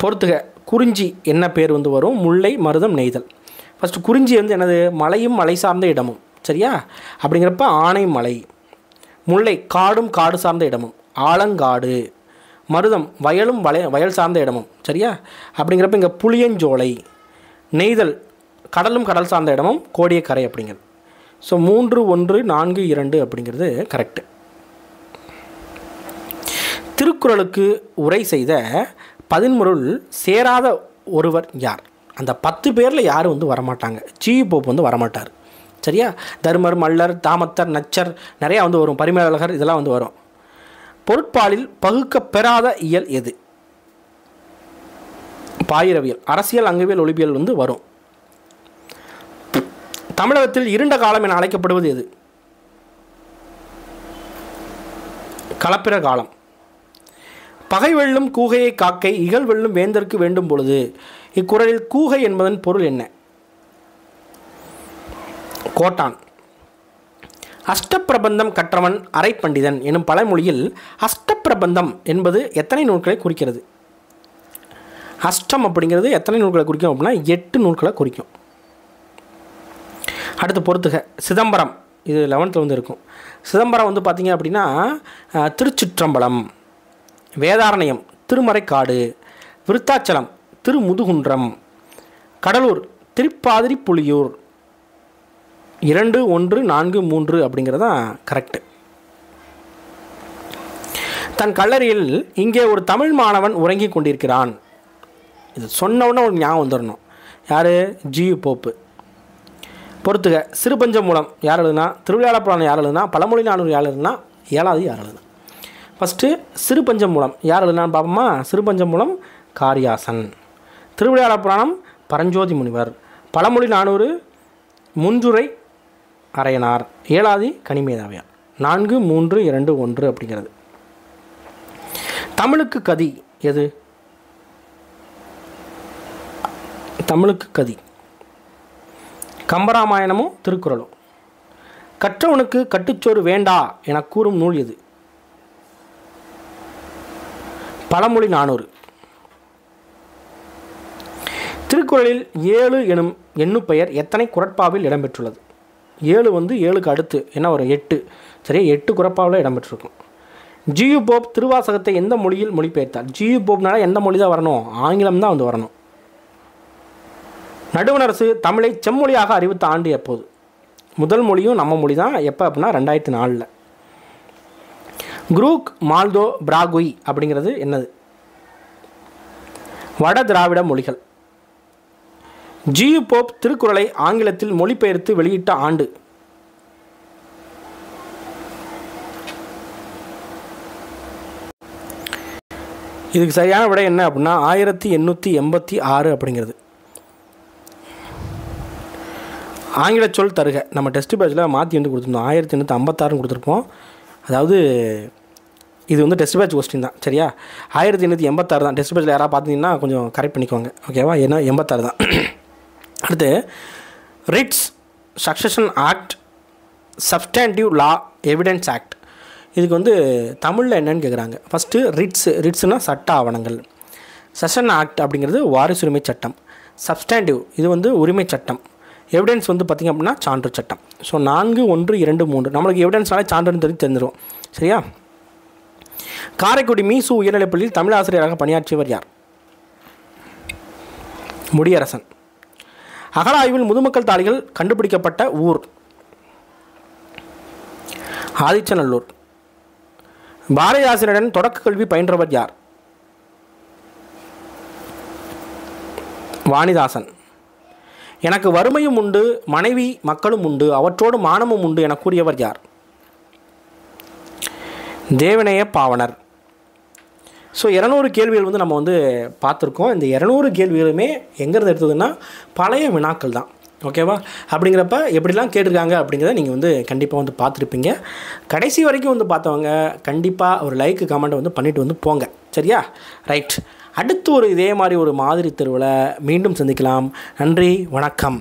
பொறுத்துக. குறிஞ்சி என்ன பேர் வரும்? முல்லை, மருதம், நெய்தல். ஃபஸ்ட்டு குறிஞ்சி என்னது? மலையும் மலை சார்ந்த இடமும். சரியா? அப்படிங்கிறப்ப ஆனை மலை. முல்லை காடும் காடு சார்ந்த இடமும், ஆலங்காடு. மருதம் வயலும் வயல் சார்ந்த இடமும். சரியா? அப்படிங்கிறப்ப இங்கே புளியஞ்சோலை. நெய்தல் கடலும் கடல் சார்ந்த இடமும், கோடியக்கரை அப்படிங்கிறது. ஸோ 3, 1, 4, 2 அப்படிங்கிறது கரெக்டு. திருக்குறளுக்கு உரை செய்த பதின்மருள் சேராத ஒருவர் யார்? அந்த 10 பேரில் யாரும் வந்து வரமாட்டாங்க. ஜி.யு. போப் வந்து வரமாட்டார். சரியா? தருமர், மல்லர், தாமத்தர், நச்சர் நிறையா வந்து வரும். பரிமேலழகர் இதெல்லாம் வந்து வரும். பொருட்பாலில் பகுக்க பெறாத இயல் எது? பாயிரவியல். அரசியல், அங்கவியல், ஒளிபியல் வந்து வரும். தமிழகத்தில் இருண்ட காலம் என அழைக்கப்படுவது எது? களப்பிர காலம். பகை வெல்லும் கூகையை காக்கை இகழ் வெல்லும் வேந்தற்கு வேண்டும் பொழுது. இக்குறளில் கூகை என்பதன் பொருள் என்ன? கோட்டான். அஷ்டப்பிரபந்தம் கற்றவன் அரை பண்டிதன் எனும் பழமொழியில் அஷ்டப்பிரபந்தம் என்பது எத்தனை நூல்களை குறிக்கிறது? அஷ்டம் அப்படிங்கிறது எத்தனை நூல்களை குறிக்கும் அப்படின்னா 8 நூல்களை குறிக்கும். அடுத்து பொறுத்துக. சிதம்பரம், இது 11th வந்து இருக்கும். சிதம்பரம் வந்து பார்த்திங்க அப்படின்னா திருச்சிற்றம்பலம், வேதாரண்யம் திருமறைக்காடு, விருத்தாச்சலம் திருமுதுகுன்றம், கடலூர் திருப்பாதிரி புலியூர். 2, 1, 4, 3 அப்படிங்கிறதான் கரெக்டு. தன் கல்லறையில் இங்கே ஒரு தமிழ் மாணவன் உறங்கி கொண்டிருக்கிறான். இது சொன்னவுடனே ஒரு ஞாபகம் வந்துடணும். யார்? ஜி.யு. போப்பு. பொறுத்துக. சிறுபஞ்சமூலம் யார் எழுதுனா? திருவிளையாடல் புராணம் யார் எழுதுனா? பழமொழி நானூறு யார் எழுதுனா? 7வது யார் எழுதுனா? ஃபஸ்ட்டு சிறுபஞ்சமூலம் யார் எழுதுனான்னு பார்ப்போமா? சிறுபஞ்சமூலம் காரியாசன். திருவிளையாடல் புராணம் பரஞ்சோதி முனிவர். பழமொழி நானூறு முன்றுரை அரையனார். 7வது கனிமேதாவியார். 4, 3, 2, 1 அப்படிங்கிறது. தமிழுக்கு கதி எது? தமிழுக்கு கதி கம்பராமாயணமும் திருக்குறளும். கற்றவனுக்கு கட்டுச்சோறு வேண்டா என கூறும் நூல் எது? பழமொழி நானூறு. திருக்குறளில் 7 எனும் எண்ணுப்பெயர் எத்தனை குறட்பாவில் இடம்பெற்றுள்ளது? 7 வந்து 7க்கு அடுத்து என்ன ஒரு 8. சரியா? 8 குறட்பாவில் இடம்பெற்றிருக்கும். ஜி.யு. போப் திருவாசகத்தை எந்த மொழியில் மொழிபெயர்த்தார்? ஜி.யு. போப்னால எந்த மொழி தான் வரணும்? ஆங்கிலம் தான் வந்து வரணும். நடுவணரசு தமிழை செம்மொழியாக அறிவித்த ஆண்டு எப்போது? முதல் மொழியும் நம்ம மொழி தான். எப்போ அப்படின்னா 2004. குரூக் மால்தோ பிராகுய் அப்படிங்கிறது என்னது? வட திராவிட மொழிகள். ஜி.யு. போப் திருக்குறளை ஆங்கிலத்தில் மொழிபெயர்த்து வெளியிட்ட ஆண்டு? இதுக்கு சரியான விடை என்ன அப்படின்னா 1886 அப்படிங்கிறது. ஆங்கில சொல் தருக. நம்ம டெஸ்ட் பேட்சில் மாற்றி வந்து கொடுத்துருந்தோம். 1856 கொடுத்துருப்போம். அதாவது இது வந்து டெஸ்ட் பேட்ச் கொஸ்டின் தான். சரியா? 1886 தான். டெஸ்ட் பேட்சில் யாராவது பார்த்தீங்கன்னா கொஞ்சம் கரெக்ட் பண்ணிக்கோங்க. ஓகேவா? ஏன்னா 86 தான். அடுத்து ரிட்ஸ் சக்சஷன் ஆக்ட், சப்ஸ்டாண்டிவ் லா, எவிடன்ஸ் ஆக்ட். இதுக்கு வந்து தமிழில் என்னன்னு கேட்குறாங்க. ஃபஸ்ட்டு ரிட்ஸ்னால் சட்ட ஆவணங்கள். செஷன் ஆக்ட் அப்படிங்கிறது வாரிசுரிமை சட்டம். சப்ஸ்டாண்டிவ் இது வந்து உரிமை சட்டம். எவிடன்ஸ் வந்து பார்த்திங்க அப்படின்னா சான்று சட்டம். ஸோ 4, 1, 2, 3 நம்மளுக்கு எவிடன்ஸ்னாலே சான்றுன்னு தெரிஞ்சிடும். சரியா? காரைக்குடி மீசு உயர்நிலைப்பள்ளியில் தமிழ் ஆசிரியராக பணியாற்றியவர் யார்? முடியரசன். அகழாய்வில் முதுமக்கள் தாளிகள் கண்டுபிடிக்கப்பட்ட ஊர்? ஆதிச்சநல்லூர். பாரதிதாசனுடன் தொடக்க கல்வி பயின்றவர் யார்? வாணிதாசன். எனக்கு வறுமையும் உண்டு, மனைவி மக்களும் உண்டு, அவற்றோடு மானமும் உண்டு என கூறியவர் யார்? தேவநேய பாவனர். ஸோ 200 கேள்விகள் வந்து நம்ம வந்து பார்த்துருக்கோம். இந்த 200 கேள்விகளுமே எங்கேருந்து எடுத்ததுன்னா பழைய வினாக்கள் தான். ஓகேவா? அப்படிங்கிறப்ப எப்படிலாம் கேட்டிருக்காங்க அப்படிங்கிறத நீங்கள் வந்து கண்டிப்பாக வந்து பார்த்துருப்பீங்க. கடைசி வரைக்கும் வந்து பார்த்தவங்க கண்டிப்பாக ஒரு லைக் கமெண்ட் வந்து பண்ணிவிட்டு வந்து போங்க. சரியா? ரைட். அடுத்து ஒரு இதே மாதிரி ஒரு மாதிரி தேர்வில் மீண்டும் சந்திக்கலாம். நன்றி, வணக்கம்.